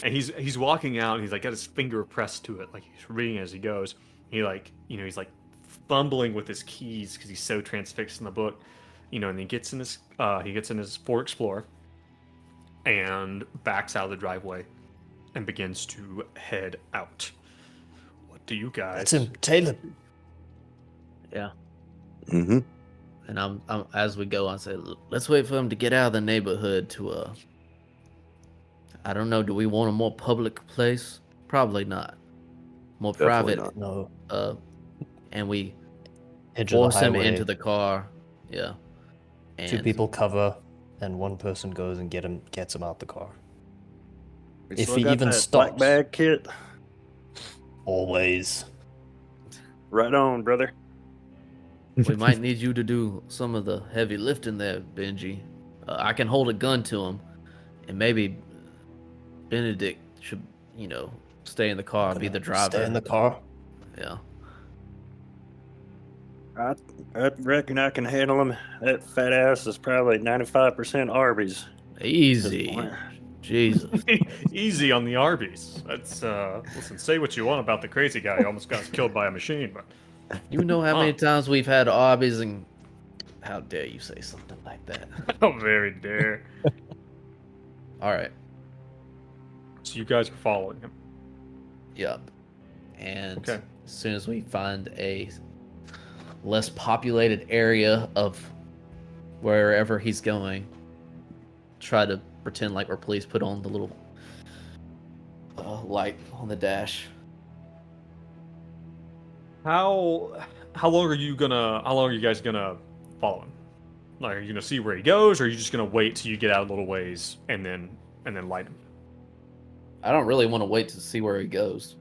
And he's walking out and he's like got his finger pressed to it, like he's reading as he goes. He he's like fumbling with his keys because he's so transfixed in the book, and he gets in his Ford Explorer and backs out of the driveway and begins to head out. What do you guys? That's him, Taylor. Yeah. Mm-hmm. And I'm as we go, I say, let's wait for him to get out of the neighborhood to I don't know. Do we want a more public place? Probably not. More Definitely private. not. No. And we Edge of force the him highway. into the car. Yeah. And 2 people cover, and 1 person goes and gets him out the car. If Still he got even that stops. black bag kit. Always. Right on, brother. we might need you to do some of the heavy lifting there, Benji. I can hold a gun to him, and maybe Benedict should, stay in the car and be the driver. Stay in the car. Yeah. I reckon I can handle him. That fat ass is probably 95% Arby's. Easy. Jesus. Easy on the Arby's. That's listen. Say what you want about the crazy guy who almost got killed by a machine, but You know how many times we've had Arby's and how dare you say something like that? how very dare. All right. So you guys are following him. Yep. And Okay. as soon as we find a less populated area of wherever he's going. Try to pretend like we're police. Put on the little light on the dash. How long are you guys gonna follow him? Like, are you gonna see where he goes, or are you just gonna wait till you get out a little ways and then light him? I don't really want to wait to see where he goes.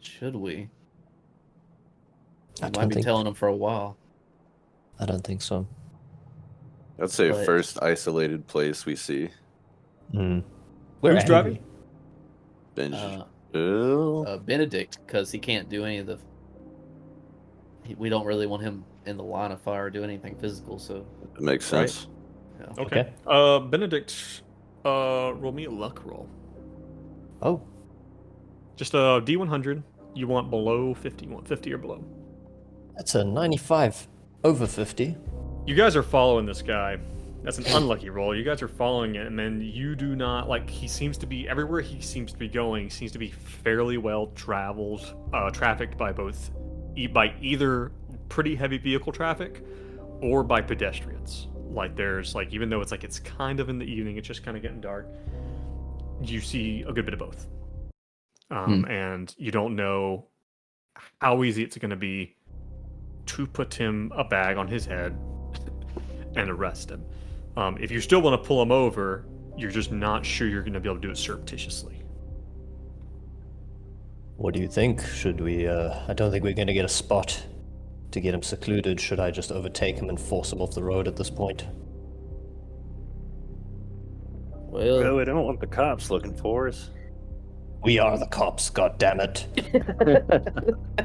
Should we? I might be telling him for a while. I don't think so. I'd say first isolated place we see. Who's driving? Benji. Benedict, because he can't do any of the. We don't really want him in the line of fire or do anything physical, so. It makes sense. Right? Yeah. Okay. Benedict, roll me a luck roll. Oh. Just a D100. You want below 50. You want 50 or below. That's a 95 over 50. You guys are following this guy. That's an unlucky roll. You guys are following him, and you do not, like, he seems to be, everywhere he seems to be going, seems to be fairly well traveled, trafficked by either pretty heavy vehicle traffic or by pedestrians. Like, there's, like, even though it's kind of in the evening, it's just kind of getting dark, you see a good bit of both. And you don't know how easy it's going to be to put him a bag on his head and arrest him. If you still want to pull him over, you're just not sure you're going to be able to do it surreptitiously. What do you think? Should we, I don't think we're going to get a spot to get him secluded. Should I just overtake him and force him off the road at this point? Well, we don't want the cops looking for us. We are the cops, goddammit.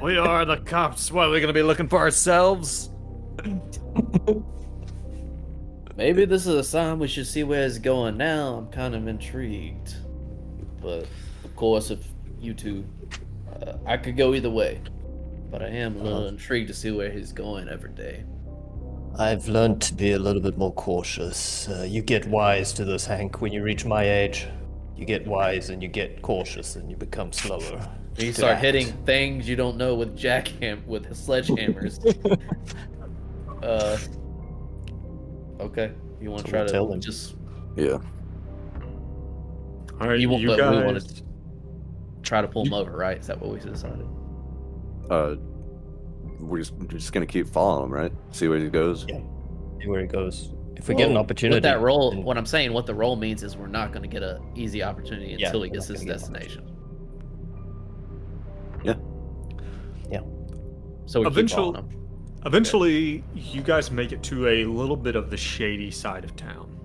We are the cops. What, are we going to be looking for ourselves? Maybe this is a sign we should see where it's going now. I'm kind of intrigued. But, of course, if you two... I could go either way. But I am a little intrigued to see where he's going every day. I've learned to be a little bit more cautious. You get wise to this, Hank, when you reach my age. You get wise and you get cautious and you become slower. You start hitting things you don't know with with sledgehammers. Okay. You want to try to just... Yeah. All right, we you guys... want to try to pull him over, right? Is that what we decided? We're just going to keep following him, right? See where he goes? Yeah. See where he goes. If we get an opportunity... With that roll, what I'm saying, what the roll means is we're not going to get an easy opportunity until he gets his destination. Yeah. Yeah. So we keep following him. Eventually, you guys make it to a little bit of the shady side of town.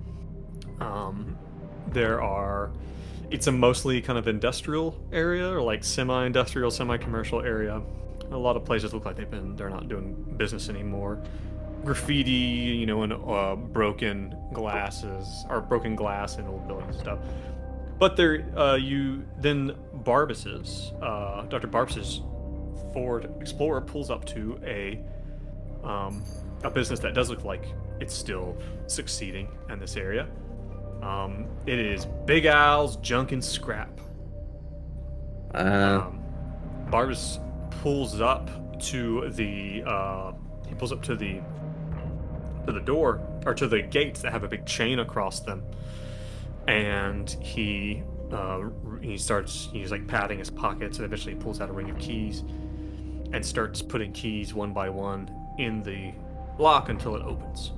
It's a mostly kind of industrial area, or like semi-industrial, semi-commercial area. A lot of places look like they're not doing business anymore. Graffiti, and broken glass in old buildings and stuff. But Dr. Barbas's Ford Explorer pulls up to a business that does look like it's still succeeding in this area. It is Big Al's Junk and Scrap. Barbas pulls up to the door, or to the gates that have a big chain across them, and he's like patting his pockets, and eventually he pulls out a ring of keys and starts putting keys one by one in the lock until it opens.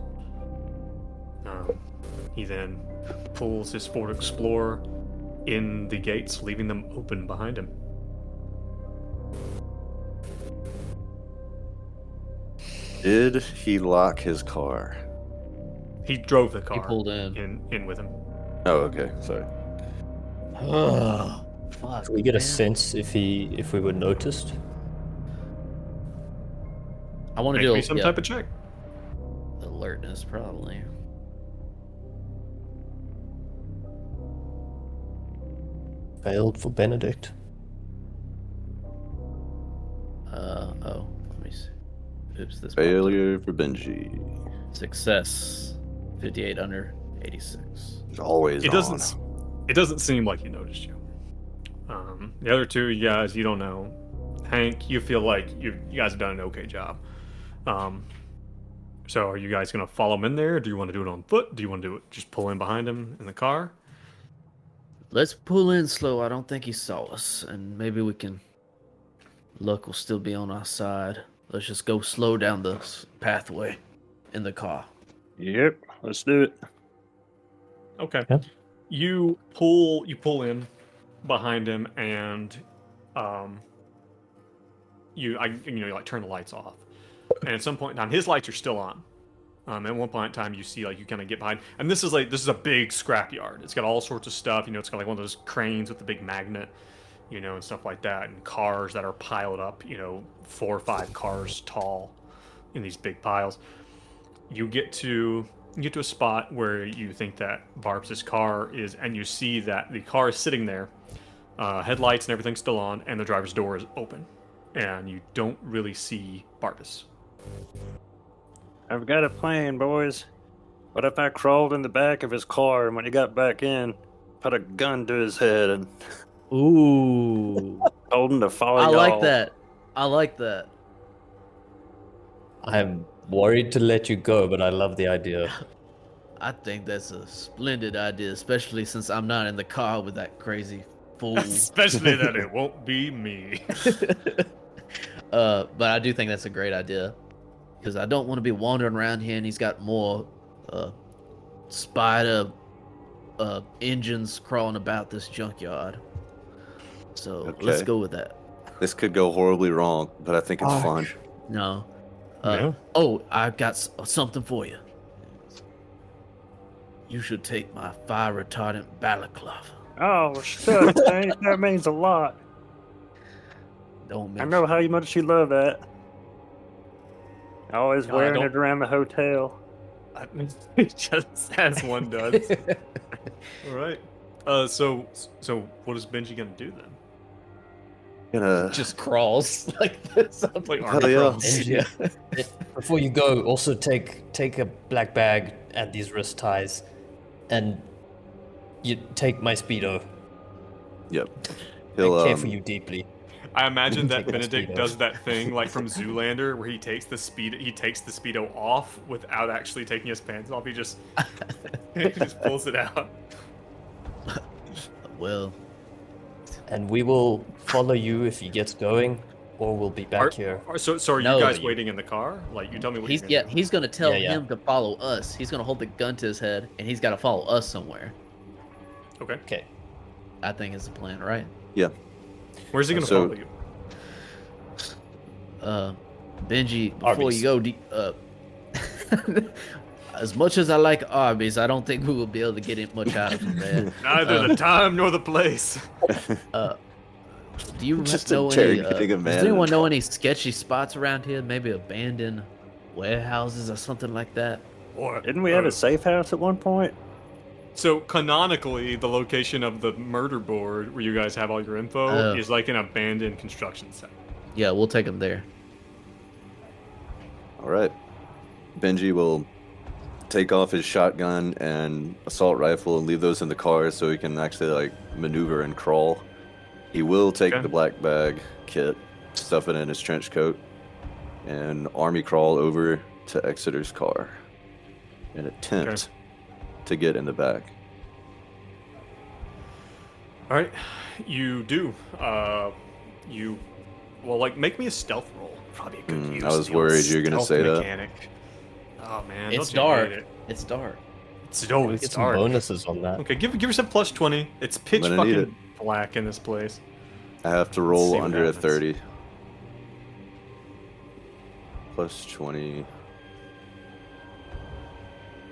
He then pulls his Ford Explorer in the gates, leaving them open behind him. Did he lock his car? He drove the car. He pulled in with him. Oh, okay. Sorry. Fuck. Can we get a sense if we were noticed? I want to do some type of check. Alertness, probably. Failed for Benedict. Let me see. Oops, this Failure for Benji. Success. 58 under 86. It's always It doesn't seem like he noticed you. The other two, you guys, you don't know Hank, you feel like you guys have done an okay job. So are you guys gonna follow him in there? Do you want to do it on foot? Do you want to do it just pull in behind him in the car? Let's pull in slow. I don't think he saw us, and maybe we can. Luck will still be on our side. Let's just go slow down the pathway in the car. Yep, let's do it. Okay. Yeah. You pull in behind him, and you like turn the lights off. And at some point in time, his lights are still on. At one point in time, you see like you kind of get behind, and this is a big scrapyard. It's got all sorts of stuff. It's got like one of those cranes with the big magnet, and stuff like that, and cars that are piled up. 4 or 5 cars tall in these big piles. You get to a spot where you think that Barbs' car is, and you see that the car is sitting there, headlights and everything's still on, and the driver's door is open, and you don't really see Barbas. I've got a plan, boys. What if I crawled in the back of his car and when he got back in, put a gun to his head and Ooh. told him to follow I y'all? like that. I'm worried to let you go, but I love the idea. I think that's a splendid idea, especially since I'm not in the car with that crazy fool. Especially that it won't be me. But I do think that's a great idea. Because I don't want to be wandering around here and he's got more spider engines crawling about this junkyard. So let's go with that. This could go horribly wrong, but I think it's fun. No. No? Oh, I've got something for you. You should take my fire retardant balaclava. Oh, shucks, that means a lot. Don't I mention know how much you love that. Always wearing it around the hotel. Just as one does. All right. So what is Benji gonna do then? just crawls like this. Like Hell army yeah. crawls. Yeah. Before you go, also take a black bag and these wrist ties, and you take my speedo. Yep. I He'll care for you deeply. I imagine that Take my Benedict Speedo. does that thing like from Zoolander where he takes the speedo off without actually taking his pants off. He just pulls it out. Well, And we will follow you if he gets going, or we'll be back here. So are No, you guys you- waiting in the car? Like you tell me what he's you're gonna do. he's gonna tell Yeah. him to follow us. He's gonna hold the gun to his head and he's gotta follow us somewhere. Okay. Okay. I think it's the plan, right? Yeah. Where's he gonna So- follow you? Benji, before Arby's. you go, as much as I like Arby's, I don't think we will be able to get much out of him, man. Neither the time nor the place. Do you Just know interrogating a does man anyone in a know car. any sketchy spots around here? Maybe abandoned warehouses or something like that? Or, Didn't we have a safe house at one point? So canonically, the location of the murder board where you guys have all your info is like an abandoned construction site. Yeah, we'll take him there. All right. Benji will take off his shotgun and assault rifle and leave those in the car so he can actually like maneuver and crawl. He will take Okay. the black bag kit, stuff it in his trench coat, and army crawl over to Exeter's car and attempt to get in the back. All right, you do. Make me a stealth roll. Probably a good use. I was the old worried you were gonna stealth say that. mechanic. Oh man, It's don't you dark. hate it? It's dark. It's Get some dark. bonuses on that. Okay, give yourself plus 20. It's pitch I'm gonna need fucking black in this place. I have to see roll what under a happens. 30. Plus 20.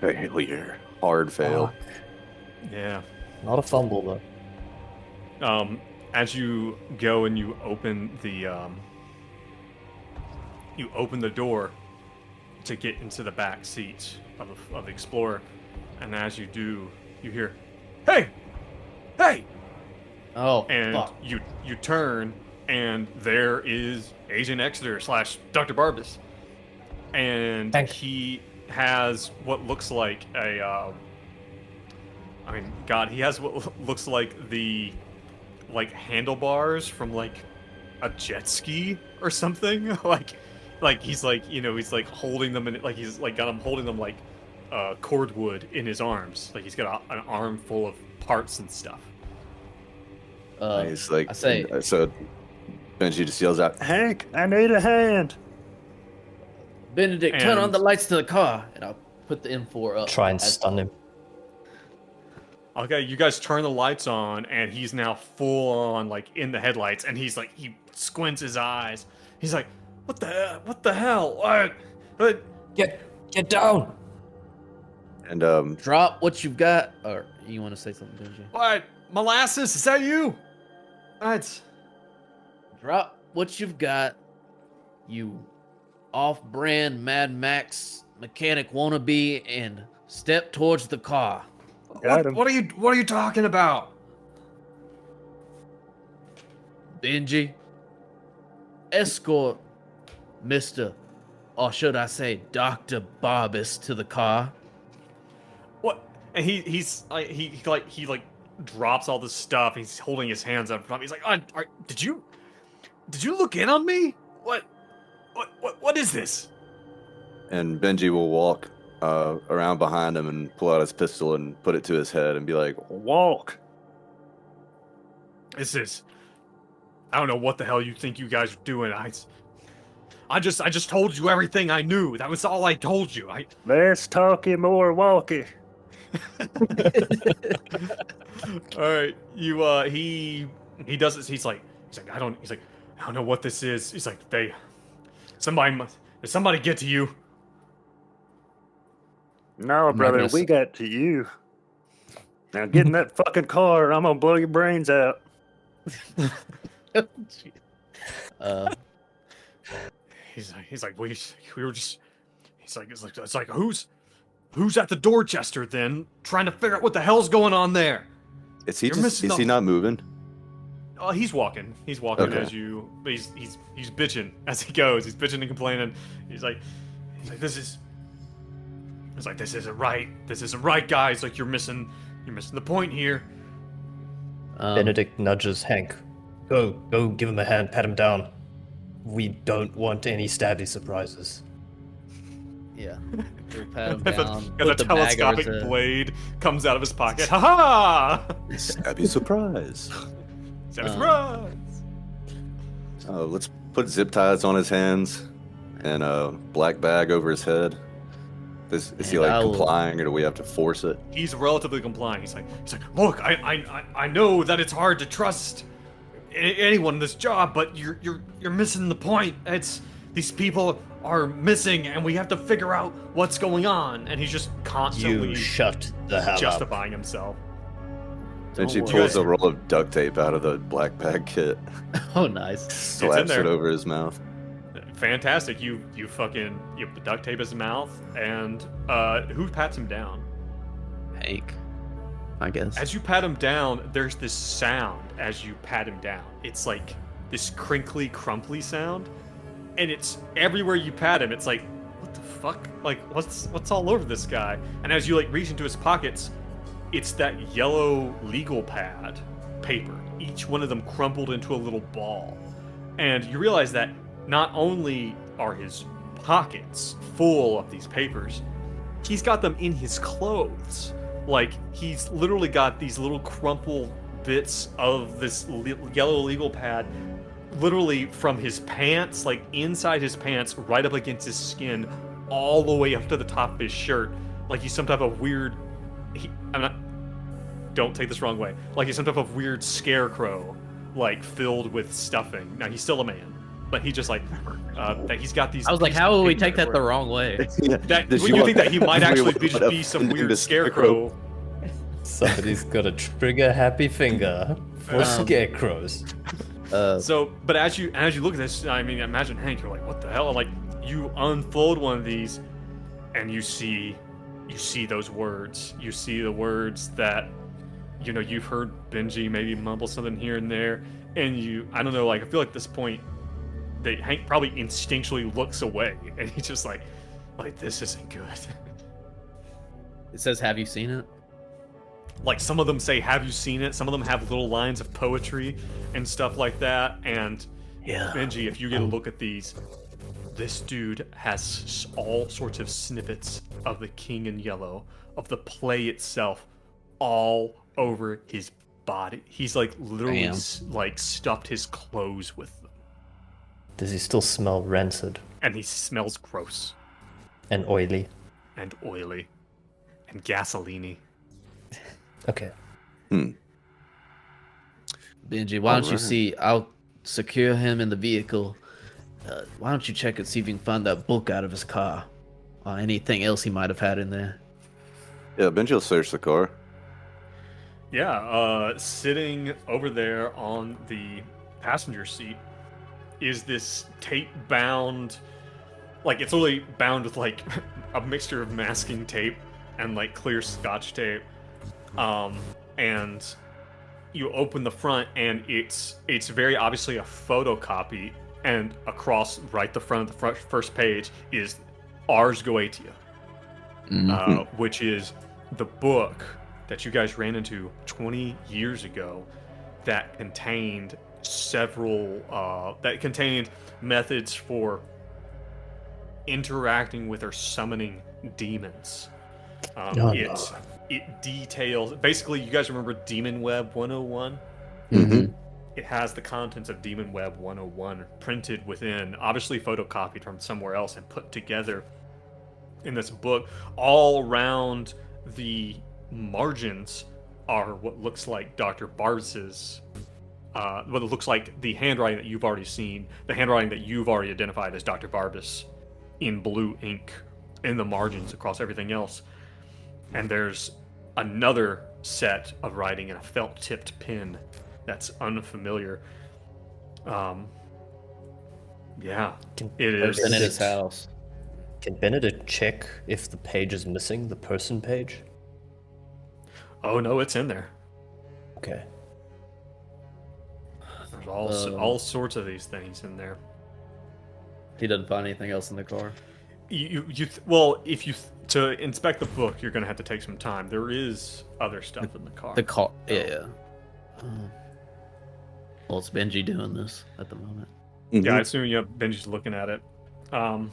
Failure. Hard fail. Yeah. Not a fumble though. As you go and you open the door to get into the back seat of the Explorer, and as you do, you hear, "Hey, hey!" Oh, And fuck. you turn, and there is Agent Exeter / Dr. Barbas, and Thank- he has what looks like a. He has what looks like the handlebars from like a jet ski or something. like he's like, you know, he's like holding them and like he's like got him holding them like cordwood in his arms. Like he's got an arm full of parts and stuff. He's like, I say, so Benji just yells out, Hank, I need a hand. Benedict, turn on the lights to the car, and I'll put the M4 up. Try and stun him. Okay, you guys turn the lights on, and he's now full on, like, in the headlights, and he's like, he squints his eyes. He's like, what the hell? What? Get down! and Drop what you've got, or you want to say something, Benji? What? Molasses, is that you? What? Drop what you've got, you off-brand Mad Max mechanic wannabe, and step towards the car. What are you talking about? Benji, escort Mr. or should I say Dr. Barbas to the car. What? And he drops all this stuff. He's holding his hands up in front. He's like, did you look in on me? What is this? and Benji will walk around behind him and pull out his pistol and put it to his head and be like, "Walk." I don't know what the hell you think you guys are doing. I just told you everything I knew. That was all I told you. Less talky, more walkie. All right, he does this. He's like I don't know what this is. He's like, did somebody get to you? No, brother, we got to you. Now get in that fucking car, and I'm gonna blow your brains out. He's like we were just. It's like who's at the door, Chester? Then trying to figure out what the hell's going on there. Is he not moving? Oh, he's walking. He's walking Okay. as you. He's bitching as he goes. He's bitching and complaining. He's like this isn't right. This isn't right, guys. Like you're missing the point here. Benedict nudges Hank. Go, give him a hand, pat him down. We don't want any stabby surprises. Yeah. We'll pat him And down. a put the telescopic baggers, blade comes out of his pocket. Ha ha! Stabby surprise. Surprise! Let's put zip ties on his hands and a black bag over his head. Is he like complying, or do we have to force it? He's relatively complying. He's like, look, I know that it's hard to trust anyone in this job, but you're missing the point. It's these people are missing, and we have to figure out what's going on. And he's just constantly You shut the hell justifying himself. Then she worry. pulls a roll of duct tape out of the black bag kit, Oh, nice. slaps it over his mouth. Fantastic. You duct tape his mouth, and who pats him down? Hank, I guess. As you pat him down, there's this sound as you pat him down. It's like this crinkly, crumply sound, and it's everywhere you pat him. It's like, what the fuck? Like, what's all over this guy? And as you like reach into his pockets, it's that yellow legal pad paper. Each one of them crumpled into a little ball, and you realize that not only are his pockets full of these papers, he's got them in his clothes. Like, he's literally got these little crumpled bits of this yellow legal pad literally from his pants, like inside his pants, right up against his skin, all the way up to the top of his shirt. Like he's some type of weird... Don't take this wrong way. Like he's some type of weird scarecrow, like, filled with stuffing. Now, he's still a man, but he just, like... that he's got these... I was like, how will we take that the wrong way? That, when you think that he might actually be some weird scarecrow... Somebody's got a trigger-happy finger for scarecrows. But as you look at this, I mean, imagine Hank. You're like, what the hell? Like, you unfold one of these, and you see those words. You see the words that, you know, you've heard Benji maybe mumble something here and there, and I don't know. Like, I feel like at this point, that Hank probably instinctually looks away, and he's just like this isn't good. It says, have you seen it? Like, some of them say, have you seen it? Some of them have little lines of poetry and stuff like that. And Yeah. Benji, if you get a look at these, this dude has all sorts of snippets of the King in Yellow, of the play itself, all over his body. He's like literally like stuffed his clothes with them. Does he still smell rancid? And he smells gross. And oily. And oily. And gasoline-y. Okay. Benji, why don't you see? I'll secure him in the vehicle. Why don't you check and see if you can find that book out of his car, or anything else he might have had in there? Yeah, Benji will search the car. Yeah, sitting over there on the passenger seat is this tape-bound, like it's literally bound with like a mixture of masking tape and like clear Scotch tape, and you open the front and it's very obviously a photocopy, and across right the front of the first page is Ars Goetia, which is the book that you guys ran into 20 years ago that contained methods for interacting with or summoning demons. It details, basically, you guys remember Demon Web 101? It has the contents of Demon Web 101 printed within, obviously photocopied from somewhere else and put together in this book. All around the margins are what looks like Dr. Barbas's, what it looks like the handwriting that you've already seen, the handwriting that you've already identified as Dr. Barbas in blue ink in the margins across everything else. And there's another set of writing in a felt-tipped pen that's unfamiliar. Yeah, it is. In his house. Can Benedict check if the page is missing, the person page? Oh no, it's in there. Okay. There's all sorts of these things in there. He doesn't find anything else in the car. To inspect the book, you're gonna have to take some time. There is other stuff in the car. Yeah. Well, it's Benji doing this at the moment. Yeah, I assume Benji's looking at it. Hold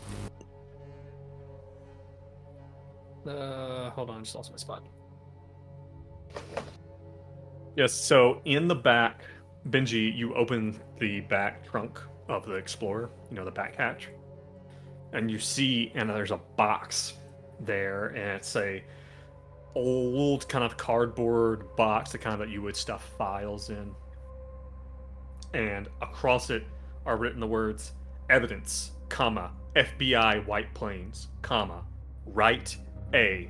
on, I just lost my spot. Yes, so in the back, Benji, you open the back trunk of the Explorer, the back hatch, and you see, and there's a box there, and it's a old kind of cardboard box, the kind that you would stuff files in. And across it are written the words evidence, comma, FBI White Plains, comma, Right A,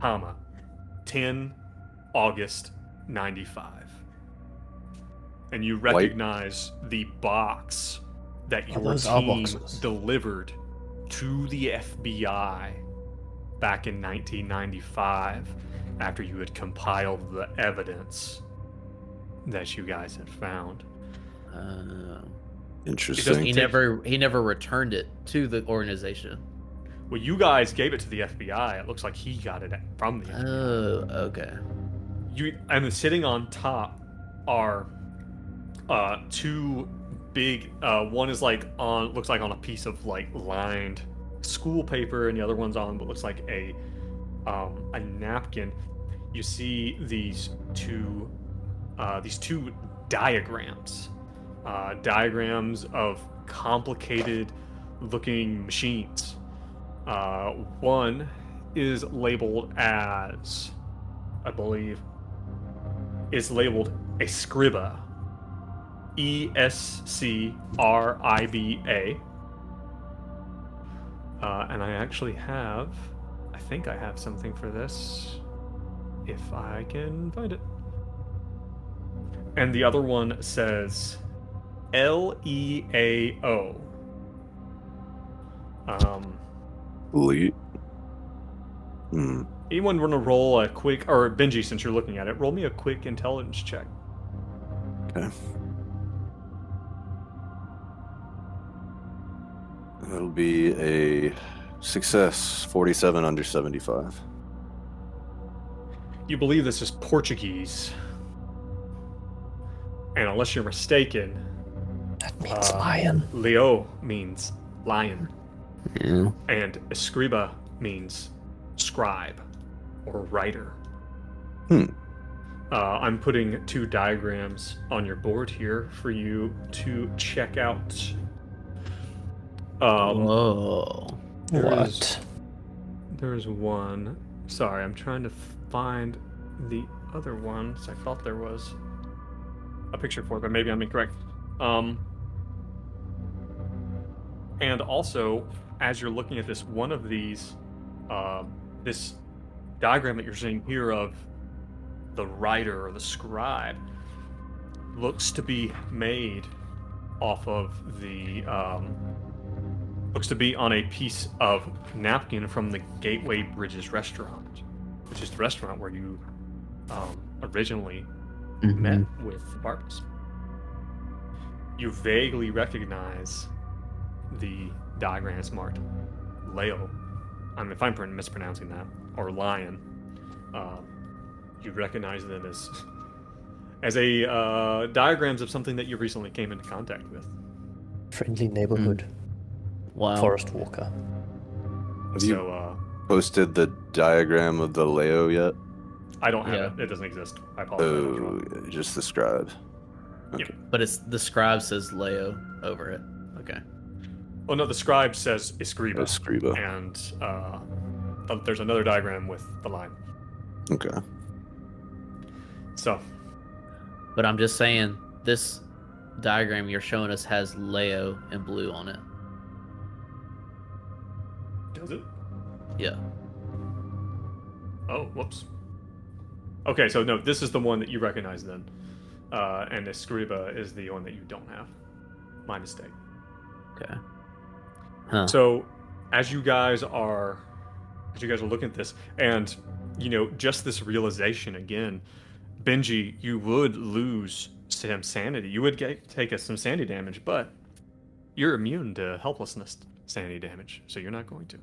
comma, 10 August 95. And you recognize the box that your team delivered to the FBI back in 1995 after you had compiled the evidence that you guys had found. Interesting. He never returned it to the organization. Well, you guys gave it to the FBI. It looks like he got it from the FBI. Oh, okay. And sitting on top are two big. One is looks like on a piece of lined school paper, and the other one's on what looks like a napkin. You see these two diagrams. Diagrams of complicated looking machines. One is labeled as, I believe, is labeled a Scriba. ESCRIBA. And I think I have something for this, if I can find it. And the other one says LEAO. Elite. Anyone want to roll a quick, or Benji, since you're looking at it, roll me a quick intelligence check. Okay. That'll be a success, 47 under 75. You believe this is Portuguese. And unless you're mistaken, Means lion. Leo means lion. Yeah. And Escriba means scribe or writer. I'm putting 2 diagrams on your board here for you to check out. Whoa. There's one. Sorry, I'm trying to find the other one. So I thought there was a picture for it, but maybe I'm incorrect. And also, as you're looking at this, one of these, this diagram that you're seeing here of the writer or the scribe looks to be made off of the, looks to be on a piece of napkin from the Gateway Bridges restaurant, which is the restaurant where you originally met with Barbas. You vaguely recognize the diagrams marked Leo. I mean, if I'm mispronouncing that, or lion, you recognize them as a diagrams of something that you recently came into contact with. Friendly neighborhood. Wow. Forest walker. Have you posted the diagram of the Leo yet? I don't have it. It doesn't exist. I apologize. Oh, just the scribe. Okay. Yep. But the scribe says Leo over it. Okay. Oh no, the scribe says Escriba. Escriba. And there's another diagram with the line. Okay. So. But I'm just saying, this diagram you're showing us has Leo in blue on it. Does it? Yeah. Oh, whoops. Okay, so no, this is the one that you recognize then. And Escriba is the one that you don't have. My mistake. Okay. Huh. So, as you guys are looking at this, and just this realization again, Benji, you would lose some sanity. You would take some sanity damage, but you're immune to helplessness sanity damage, so you're not going to.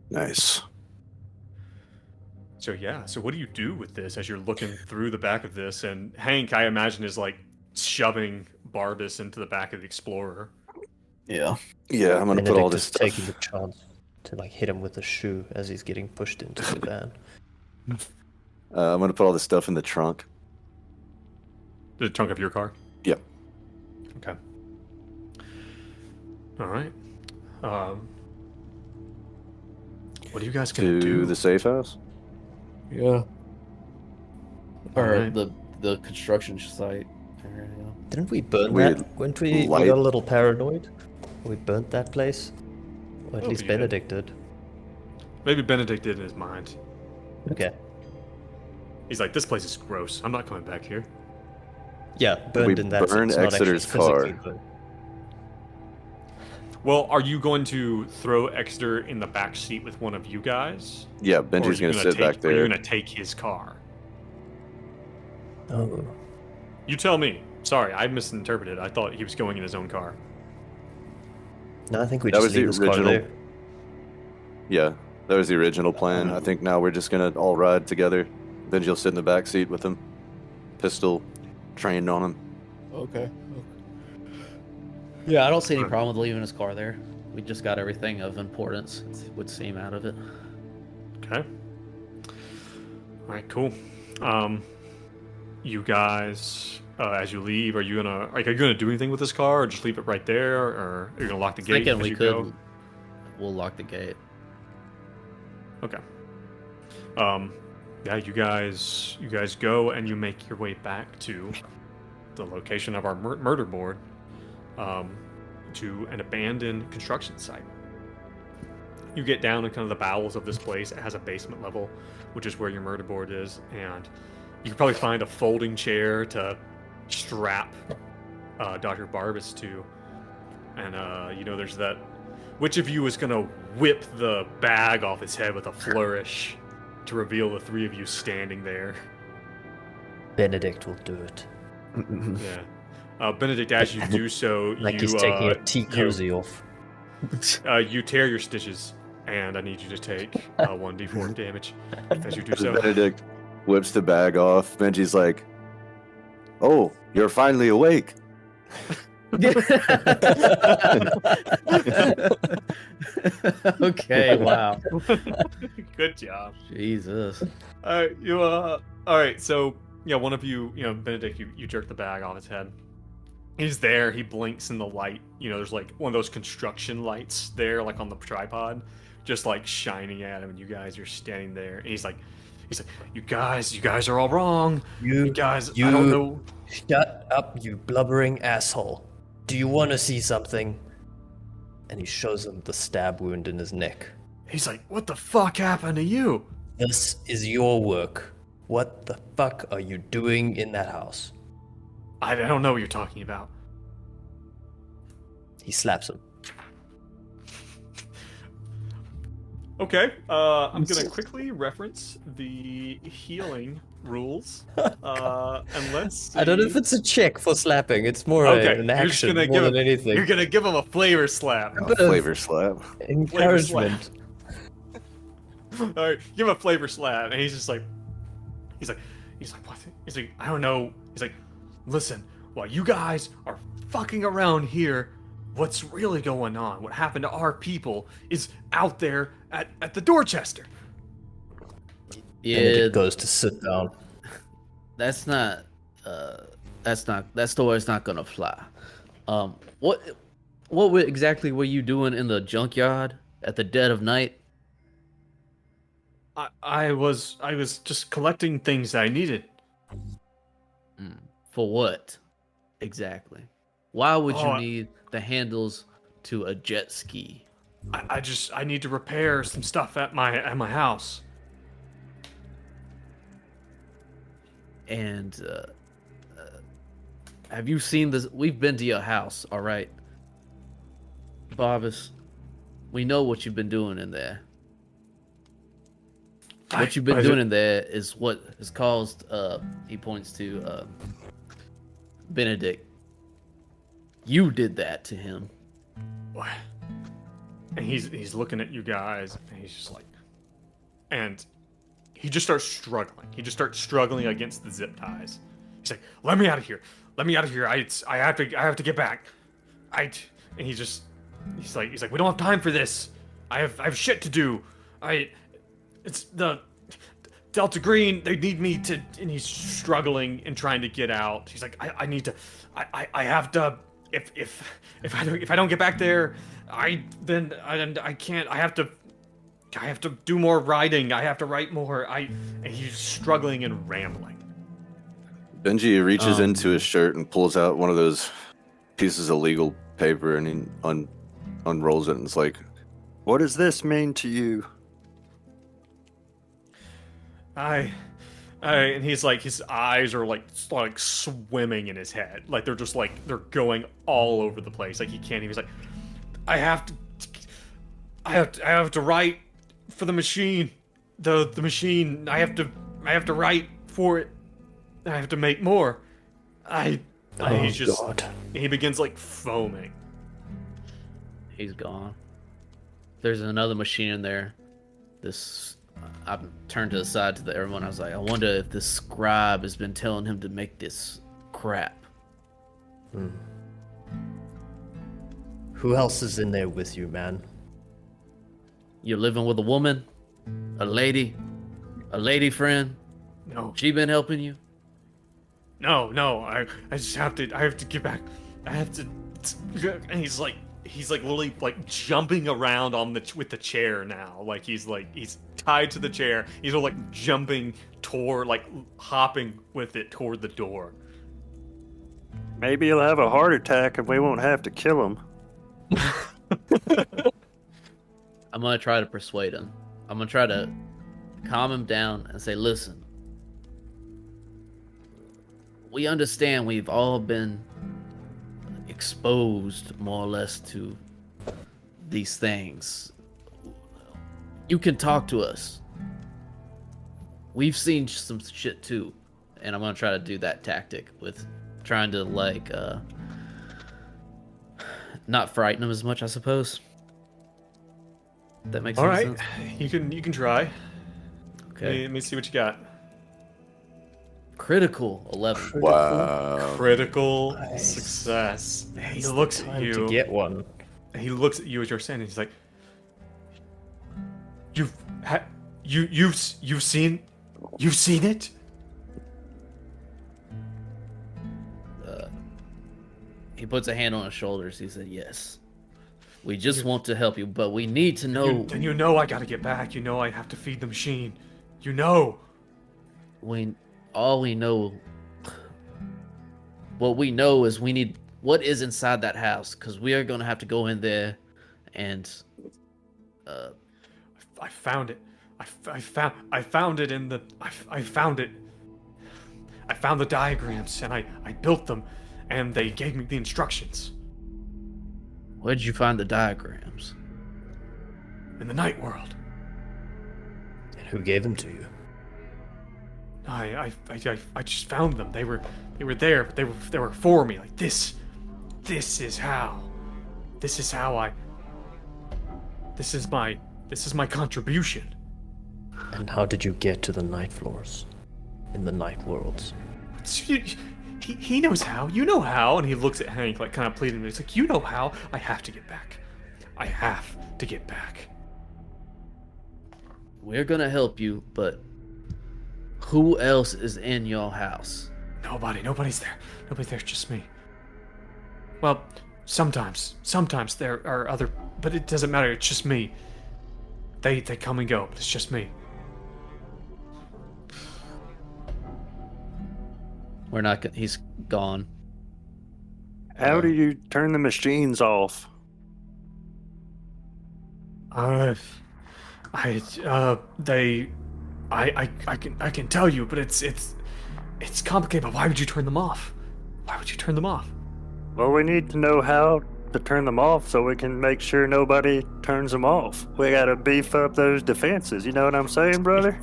Nice. So yeah, so what do you do with this as you're looking through the back of this? And Hank, I imagine, is like shoving Barbas into the back of the Explorer. Yeah, I'm gonna put all this stuff. Taking the chance to like hit him with a shoe as he's getting pushed into the van. I'm gonna put all this stuff in the trunk. The trunk of your car? Yep. Okay. All right. What are you guys gonna do? To the safe house? Yeah. Or Alright. the construction site area. Didn't we burn We that? Weren't we got a little paranoid? We burnt that place? Or at Oh, least you did. Benedict did. Maybe Benedict did in his mind. Okay. He's like, this place is gross. I'm not coming back here. Yeah, burned We in that burned sense, not actually Exeter's car. physically burned. Well, are you going to throw Exeter in the back seat with one of you guys? Yeah, Or are Benji's you gonna sit back Or are you there. gonna take his car? Oh. You tell me. Sorry, I misinterpreted. I thought he was going in his own car. No, I think we That just was the leave this car original- there. Yeah, that was the original plan. I think now we're just gonna all ride together. Benji'll sit in the back seat with him, pistol trained on him. Okay. Yeah, I don't see any problem with leaving his car there. We just got everything of importance, it would seem, out of it. Okay. All right, cool. You guys, as you leave, are you gonna do anything with this car, or just leave it right there, or are you gonna lock the gate Thinking as we you could. go? We'll lock the gate. Okay. Yeah, you guys go and you make your way back to the location of our murder board, to an abandoned construction site. You get down in kind of the bowels of this place. It has a basement level, which is where your murder board is, and you can probably find a folding chair to strap Dr. Barbas to. And there's that. Which of you is gonna whip the bag off his head with a flourish to reveal the 3 of you standing there? Benedict will do it. Yeah. Benedict, as you do so, Like he's taking a tea cozy off. you tear your stitches, and I need you to take 1d4 damage as you do so. Benedict whips the bag off. Benji's like, "Oh, you're finally awake." Okay, wow. Good job. Jesus. All right, so yeah, one of you, Benedict, you jerk the bag off his head. He's there, he blinks in the light. There's like one of those construction lights there, like on the tripod, just like shining at him, and you guys are standing there, and he's like, you guys are all wrong. You guys, I don't know. Shut up, you blubbering asshole. Do you want to see something? And he shows him the stab wound in his neck. He's like, what the fuck happened to you? This is your work. What the fuck are you doing in that house? I don't know what you're talking about. He slaps him. Okay, I'm gonna quickly reference the healing rules, and let's see. I don't know if it's a check for slapping. It's more an action more than anything. You're gonna give him a flavor slap. A flavor slap. Encouragement. All right, give him a flavor slap, and he's just like, he's like, what? He's like, I don't know. He's like, listen, while you guys are fucking around here, what's really going on? What happened to our people is out there at the Dorchester. Yeah, and it goes to sit down. That story's not gonna fly. What exactly were you doing in the junkyard at the dead of night? I was just collecting things I needed. For what exactly? Why would you need the handles to a jet ski? I need to repair some stuff at my house. And have you seen this? We've been to your house, all right, Barbas. We know what you've been doing in there. What you've been doing in there is what has caused. He points to Benedict. You did that to him. What? And he's looking at you guys, and he's just like, and he just starts struggling. He just starts struggling against the zip ties. He's like, "Let me out of here! Let me out of here! I have to get back! And he's like, we don't have time for this. I have shit to do. It's the Delta Green. They need me to." And he's struggling and trying to get out. He's like, I need to. I have to. If I don't get back there, I can't. I have to do more writing. I have to write more. And he's struggling and rambling. Benji reaches into his shirt and pulls out one of those pieces of legal paper, and he unrolls it, and it's like, "What does this mean to you?" And he's like, his eyes are like swimming in his head, like they're just like they're going all over the place. Like he can't even. He's like, I have to write for the machine, the machine. I have to write for it. I have to make more. He begins like foaming. He's gone. There's another machine in there. I turned to the side to everyone. I was like, I wonder if this scribe has been telling him to make this crap. Who else is in there with you, man? You're living with a woman? A lady friend? No. She been helping you? No. I have to get back. I have to. And he's like literally like jumping around with the chair now. Like he's tied to the chair. He's like jumping toward, like hopping with it toward the door. Maybe he'll have a heart attack and we won't have to kill him. I'm gonna try to persuade him. I'm gonna try to calm him down and say, listen, we understand we've all been exposed more or less to these things. You can talk to us. We've seen some shit too. And I'm gonna try to do that tactic with trying to like not frighten him as much, I suppose. That makes sense. All right, you can try. Okay. Let me see what you got. critical 11. Wow. Critical Nice. success. He It's looks the at time you. to get one. He looks at you as you're saying. He's like, you've seen it. He puts a hand on his shoulders. He said, "Yes, we just want to help you, but we need to know." Then you know I gotta get back. You know I have to feed the machine. You know. All we know. What we know is we need what is inside that house, because we are gonna have to go in there, and I found it. I found it in the. I found it. I found the diagrams and I built them, and they gave me the instructions. Where'd you find the diagrams? In the night world. And who gave them to you? I just found them. They were there, but they were for me. Like this is how I. This is my contribution. And how did you get to the night floors? In the night worlds? He knows how. You know how. And he looks at Hank like kind of pleading. He's like, you know how. I have to get back. I have to get back. We're gonna help you, but who else is in your house? Nobody's there. Nobody's there. It's just me. Well, sometimes there are other, but it doesn't matter. It's just me. They come and go, but it's just me. We're not gonna. He's gone. How do you turn the machines off? I can tell you, but it's complicated. But why would you turn them off? Why would you turn them off? Well, we need to know how to turn them off so we can make sure nobody turns them off. We gotta beef up those defenses. You know what I'm saying, brother?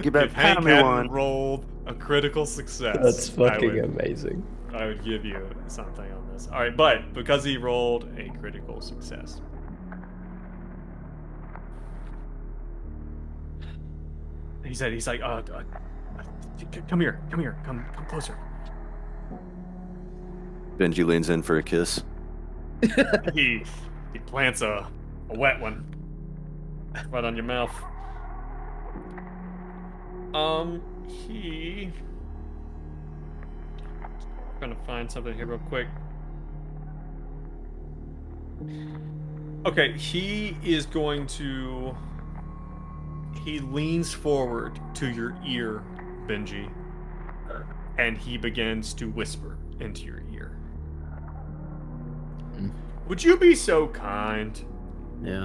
You better If Hank pound me hadn't one. rolled a critical success, That's fucking amazing. I would give you something on this. All right, but because he rolled a critical success. He's like, come here, come closer. Benji leans in for a kiss. He plants a wet one right on your mouth. He trying to find something here real quick. Okay, he is going to. He leans forward to your ear, Benji, and he begins to whisper into your ear. Would you be so kind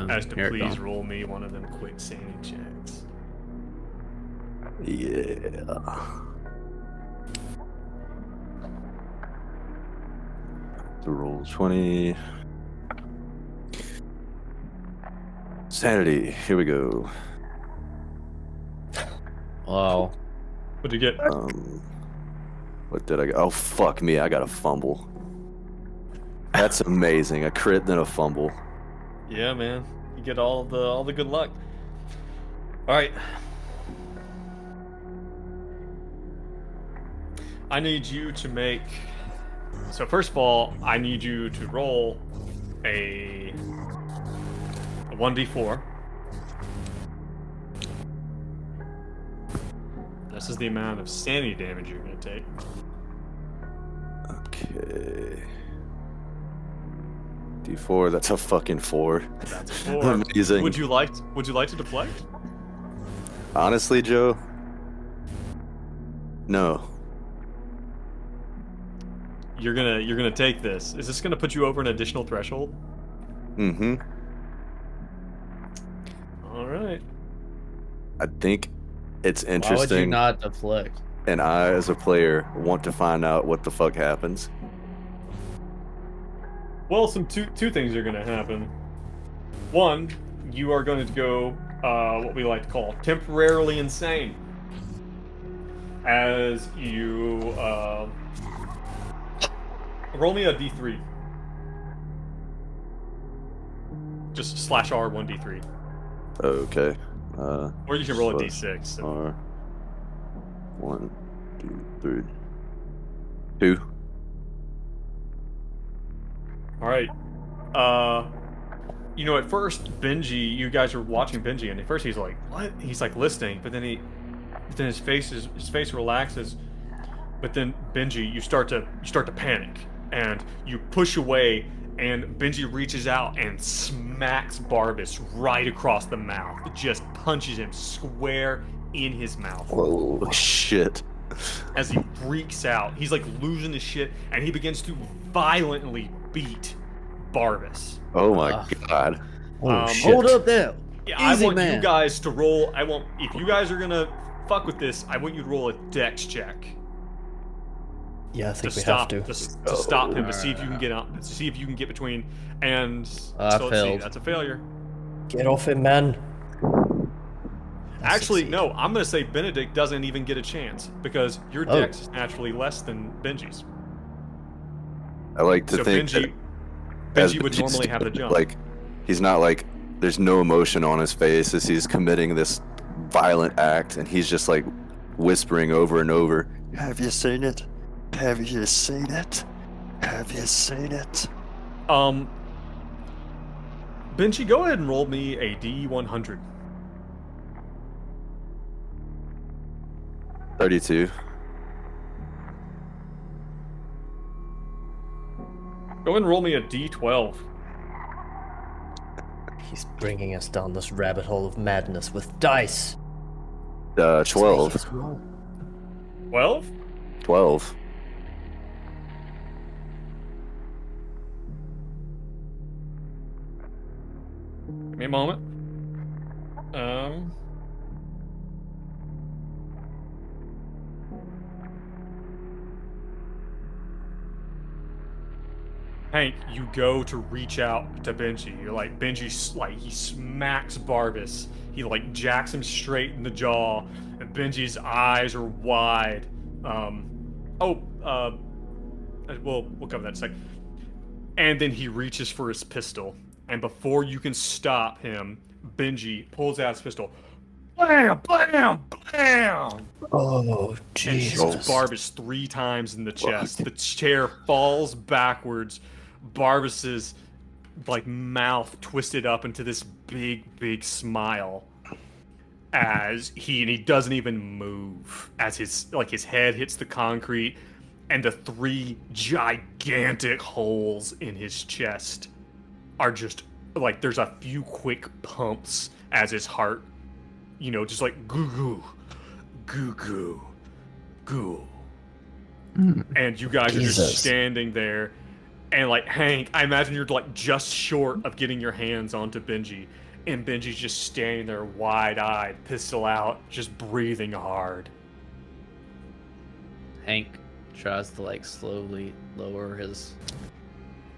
as to please roll me one of them quick sanity checks? Yeah. The roll 20. Sanity. Here we go. Wow. What'd you get? What did I get? Oh, fuck me. I got a fumble. That's amazing. A crit, then a fumble. Yeah, man. You get all the good luck. All right. I need you to make. So first of all, I need you to roll a 1d4. This is the amount of sanity damage you're going to take. Okay. D4, that's a fucking 4. That's a 4. Amazing. Would you like to deflect? Honestly, Joe? No. You're gonna take this. Is this gonna put you over an additional threshold? Mm-hmm. All right. I think it's Why would you interesting, not deflect? and I, as a player, want to find out what the fuck happens. Well, two things are gonna happen. One, you are going to go what we like to call temporarily insane, as you roll me a d3. Just slash R 1d3. Okay. Or you can roll a Slash d6. So. R 1 3, 2. All right. At first, Benji, you guys are watching Benji, and at first he's like, "What?" He's like listening, but then his face relaxes. But then Benji, you start to panic, and you push away, and Benji reaches out and smacks Barbas right across the mouth. Just punches him square in his mouth. Whoa, shit. As he freaks out, he's like losing his shit, and he begins to violently beat Barbas. Oh my god. Shit. Hold up there. Yeah, Easy, I want man. you guys to roll. If you guys are gonna fuck with this, I want you to roll a dex check. Yeah, I think we stop, have to. To stop him, to see if you can get out, to see if you can get between. And I so let's see, failed. that's a failure. Get off him, man. Actually, no, I'm gonna say Benedict doesn't even get a chance because your dex is naturally less than Benji's. I like to So think Benji would normally have the jump. Like, he's not like, there's no emotion on his face as he's committing this violent act, and he's just like whispering over and over, Have you seen it? Have you seen it? Have you seen it? Benji, go ahead and roll me a D100. 32. Go ahead and roll me a D12. He's bringing us down this rabbit hole of madness with dice. 12. 12? 12. Give me a moment. Hank, you go to reach out to Benji. You're like, Benji, like, he smacks Barbas. He, like, jacks him straight in the jaw. And Benji's eyes are wide. We'll cover that in a sec. And then he reaches for his pistol. And before you can stop him, Benji pulls out his pistol. Blam! Blam! Blam! Oh, And Jesus. shoots Barbas 3 times in the chest. The chair falls backwards. Barbas's like mouth twisted up into this big smile as he doesn't even move as his head hits the concrete, and the 3 gigantic holes in his chest are just like, there's a few quick pumps as his heart, just like goo goo. And you guys are just standing there, and like, Hank, I imagine you're like just short of getting your hands onto Benji, and Benji's just standing there wide-eyed, pistol out, just breathing hard. Hank tries to like slowly lower his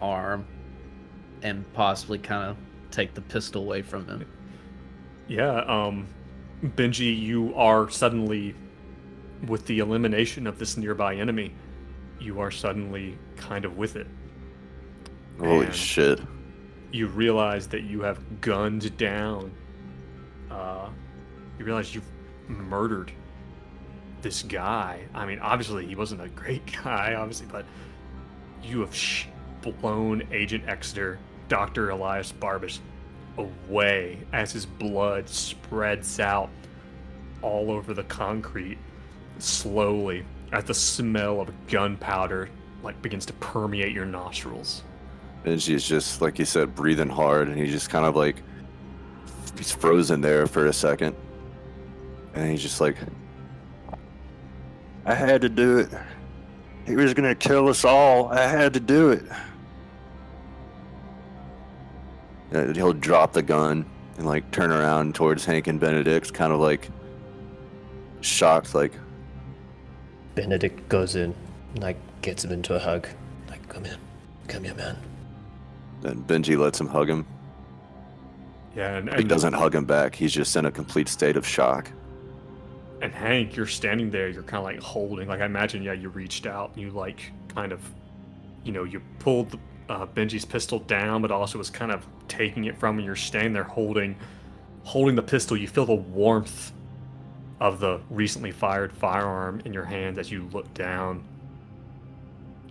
arm and possibly kind of take the pistol away from him. Yeah, Benji, you are suddenly, with the elimination of this nearby enemy, you are suddenly kind of with it. Holy And shit. you realize that you have gunned down. You realize you've murdered this guy. I mean, obviously he wasn't a great guy, obviously, but you have blown Agent Exeter, Dr. Elias Barbas, away as his blood spreads out all over the concrete slowly as the smell of gunpowder like begins to permeate your nostrils. Benji is just, like you said, breathing hard, and he's just kind of like, he's frozen there for a second. And he's just like, I had to do it. He was gonna kill us all. I had to do it. he'll drop the gun and like turn around towards Hank and Benedict, kind of like shocked, like. Benedict goes in, like gets him into a hug. Like, come here, man. And Benji lets him hug him. Yeah, and He doesn't hug him back. He's just in a complete state of shock. And Hank, you're standing there, you're kind of like holding, like I imagine, yeah, you reached out, and you like kind of, you pulled Benji's pistol down, but also was kind of taking it from him. You're standing there holding the pistol. You feel the warmth of the recently fired firearm in your hand as you look down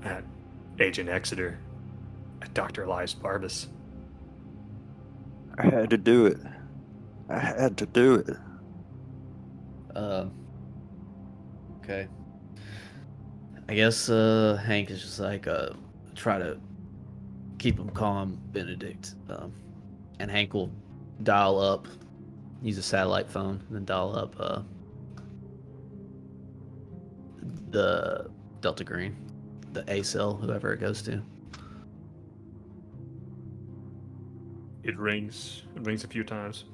at Agent Exeter, at Dr. Elias Barbas. I had to do it. I had to do it. Okay. I guess Hank is just like try to keep him calm, Benedict. And Hank will dial up, use a satellite phone, and then dial up the Delta Green, the A cell, whoever it goes to. It rings. It rings a few times.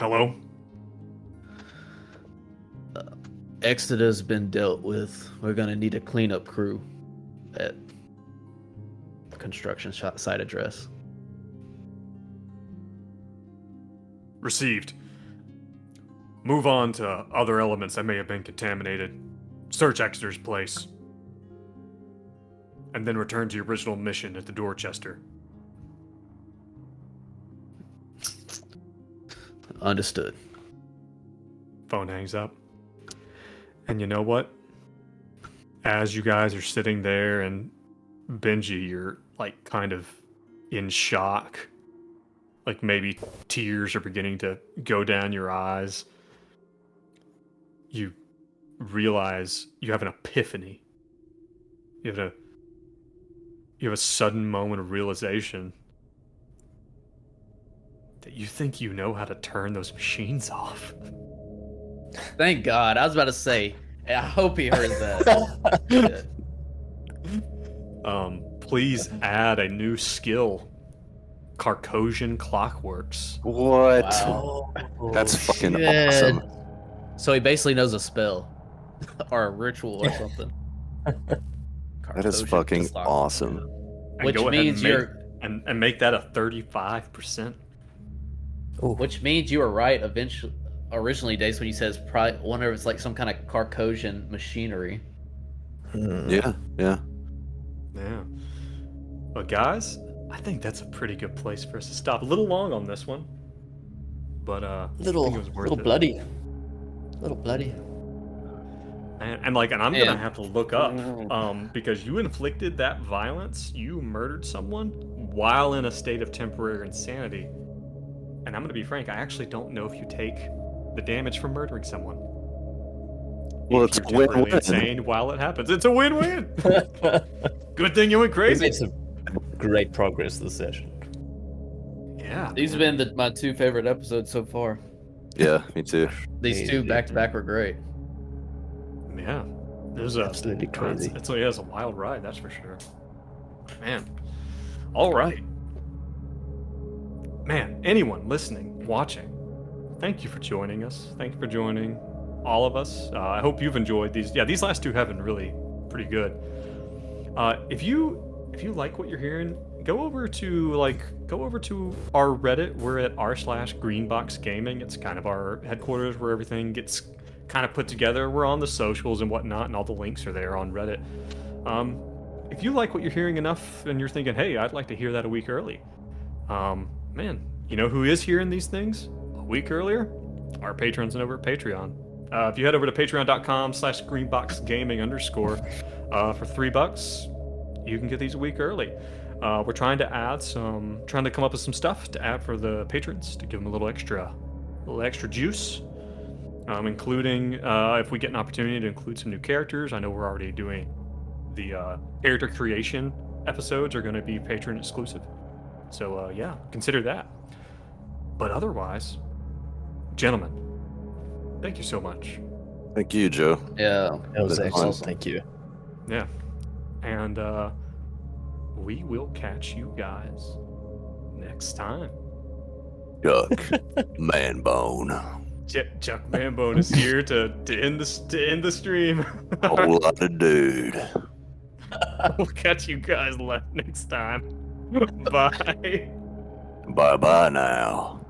Hello? Exeter's been dealt with. We're gonna need a cleanup crew at construction site address. Received. Move on to other elements that may have been contaminated. Search Exeter's place. And then return to your original mission at the Dorchester. Understood. Phone hangs up. And you know what? As you guys are sitting there and Benji, you're like kind of in shock. Like maybe tears are beginning to go down your eyes. You realize you have an epiphany. You have a sudden moment of realization that you think you know how to turn those machines off. Thank God. I was about to say, I hope he heard that. Please add a new skill. Carcosian Clockworks. What? Wow. That's fucking shit. awesome. So he basically knows a spell or a ritual or something. That is fucking awesome. And Which go ahead means and make, you're and make that a 35%. Which means you were right originally, Dace, when you said it's probably wonder if it's like some kind of Carcosian machinery. Yeah. Yeah. But guys, I think that's a pretty good place for us to stop. A little long on this one, but I think it was worth it. bloody. Little bloody. And I'm gonna have to look up because you inflicted that violence. You murdered someone while in a state of temporary insanity. And I'm gonna be frank, I actually don't know if you take the damage from murdering someone. Well, If it's you're temporarily win-win. insane while it happens. It's a win-win. Good thing you went We crazy. made some great progress this session. Yeah. These have been my two favorite episodes so far. Yeah, me too. These two back to back were great. Yeah. There's Absolutely crazy. It's a wild ride, that's for sure. Man. All right. Man, anyone listening, watching, thank you for joining us. Thank you for joining all of us. I hope you've enjoyed these. Yeah, these last two have been really pretty good. If you like what you're hearing, go over to our Reddit. We're at r/greenboxgaming. It's kind of our headquarters where everything gets kind of put together. We're on the socials and whatnot, and all the links are there on Reddit. If you like what you're hearing enough and you're thinking, hey, I'd like to hear that a week early, man, you know who is hearing these things a week earlier? Our patrons over at Patreon. If you head over to patreon.com/greenboxgaming_ for $3, you can get these a week early. We're trying to come up with some stuff to add for the patrons to give them a little extra juice, including if we get an opportunity to include some new characters. I know we're already doing the character creation episodes are going to be patron exclusive. So yeah, consider that. But otherwise, gentlemen, thank you so much. Thank you, Joe. Yeah. That was That's excellent. awesome. Thank you. Yeah. And we will catch you guys next time. Chuck Manbone. Chuck Manbone is here to end the stream. Whole lot of dude. We'll catch you guys next time. Bye. Bye bye now.